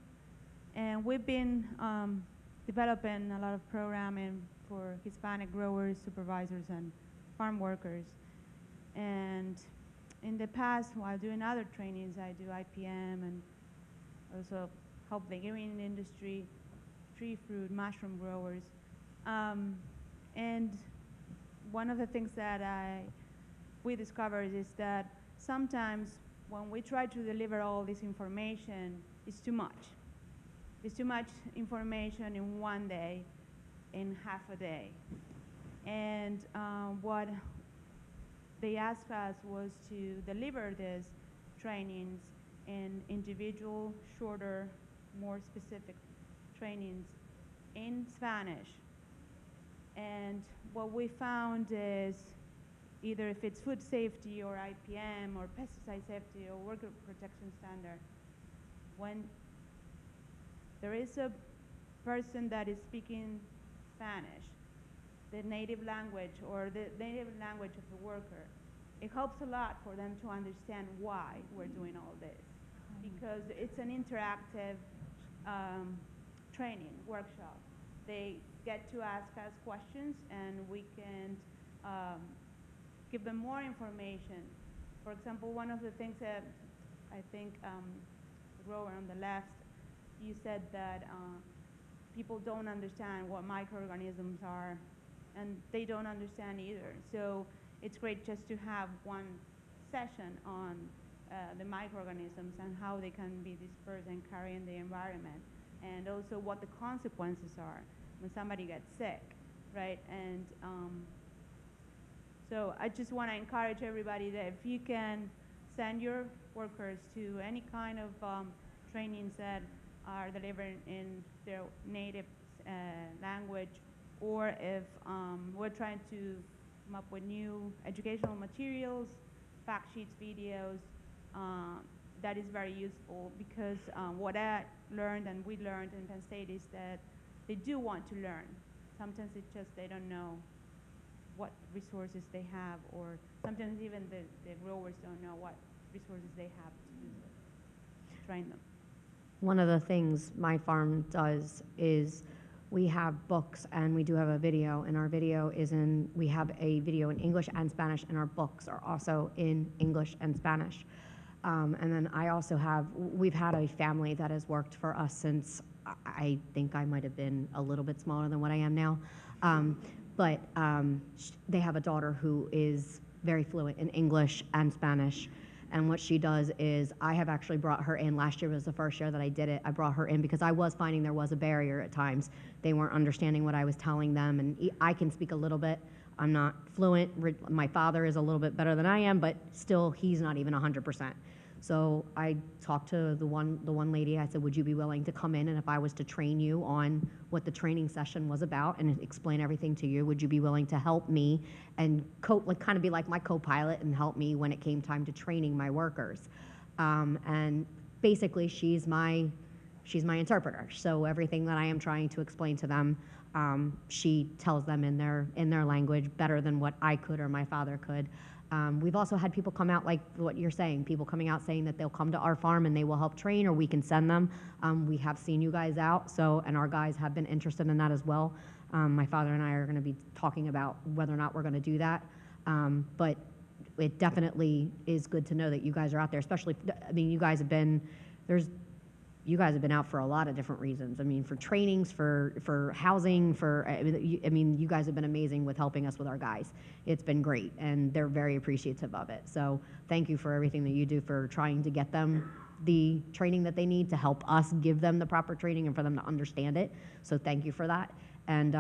And we've been developing a lot of programming for Hispanic growers, supervisors, and farm workers. And in the past, while doing other trainings, I do IPM and also help the green industry, tree fruit, mushroom growers. And one of the things that we discovered is that sometimes when we try to deliver all this information, it's too much. It's too much information in one day, in half a day. And what they asked us was to deliver these trainings in individual, shorter, more specific trainings in Spanish. And what we found is either if it's food safety or IPM or pesticide safety or worker protection standard, when there is a person that is speaking Spanish, the native language or the native language of the worker, it helps a lot for them to understand why we're doing all this. Because it's an interactive training workshop. They get to ask us questions and we can give them more information. For example, one of the things that I think the grower on the left, you said that people don't understand what microorganisms are, and they don't understand either. So it's great just to have one session on the microorganisms and how they can be dispersed and carry in the environment, and also what the consequences are when somebody gets sick, right? And so I just want to encourage everybody that if you can send your workers to any kind of trainings that are delivered in their native language, or if we're trying to come up with new educational materials, fact sheets, videos, that is very useful because what I learned and we learned in Penn State is that they do want to learn. Sometimes it's just they don't know what resources they have, or sometimes even the growers don't know what resources they have to train them. One of the things my farm does is we have books and we do have a video, and our video is we have a video in English and Spanish, and our books are also in English and Spanish. And then I also we've had a family that has worked for us since I think I might have been a little bit smaller than what I am now. But they have a daughter who is very fluent in English and Spanish. And what she does is, I have actually brought her in. Last year was the first year that I did it. I brought her in because I was finding there was a barrier at times. They weren't understanding what I was telling them, and I can speak a little bit. I'm not fluent. My father is a little bit better than I am, but still, he's not even 100%. So I talked to the one lady. I said, would you be willing to come in, and if I was to train you on what the training session was about and explain everything to you, would you be willing to help me and kind of be like my co-pilot and help me when it came time to training my workers? And basically, she's my interpreter. So everything that I am trying to explain to them, she tells them in their language better than what I could or my father could. We've also had people come out like what you're saying, people coming out saying that they'll come to our farm and they will help train, or we can send them. We have seen you guys out, and our guys have been interested in that as well. My father and I are going to be talking about whether or not we're going to do that. But it definitely is good to know that you guys are out there, especially, I mean, you guys have been out for a lot of different reasons. I mean, for trainings, for housing, you guys have been amazing with helping us with our guys. It's been great, and they're very appreciative of it. So thank you for everything that you do for trying to get them the training that they need to help us give them the proper training and for them to understand it. So thank you for that. And,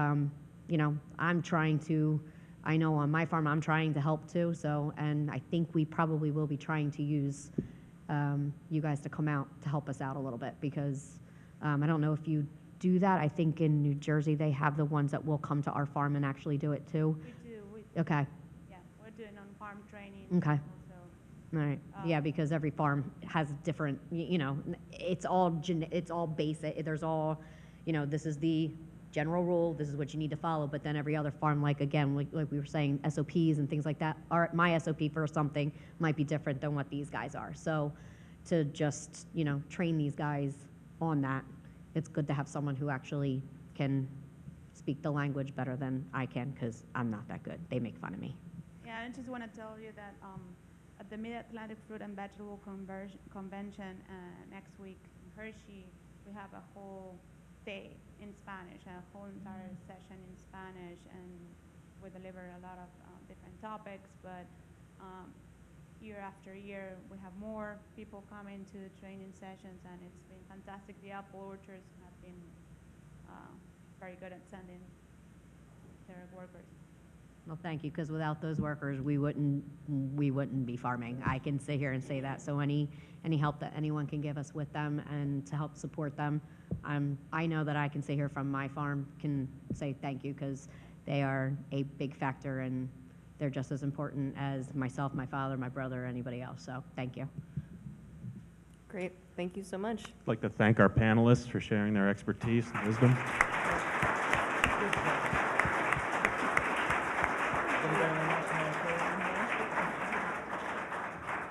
I know on my farm, I'm trying to help too. So, and I think we probably will be trying to use you guys to come out to help us out a little bit, because I don't know if you do that. I think in New Jersey they have the ones that will come to our farm and actually do it too. We do. Okay. Yeah, we're doing on-farm training. Okay. Also. All right. Yeah, because every farm has different, it's all basic. There's all, this is the general rule, this is what you need to follow, but then every other farm, like we were saying, SOPs and things like that, my SOP for something might be different than what these guys are. So to just, train these guys on that, it's good to have someone who actually can speak the language better than I can, because I'm not that good. They make fun of me. Yeah, I just want to tell you that at the Mid-Atlantic Fruit and Vegetable Convention next week in Hershey, we have a whole day in Spanish, a whole entire session in Spanish, and we deliver a lot of different topics, but year after year we have more people coming to the training sessions, and it's been fantastic. The apple orchards have been very good at sending their workers. Well, thank you, because without those workers, we wouldn't be farming. I can sit here and say that. So any help that anyone can give us with them and to help support them, I know that I can sit here from my farm can say thank you, because they are a big factor, and they're just as important as myself, my father, my brother, or anybody else. So thank you. Great. Thank you so much. I'd like to thank our panelists for sharing their expertise and wisdom.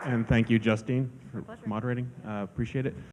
And thank you, Justine, for moderating. Appreciate it.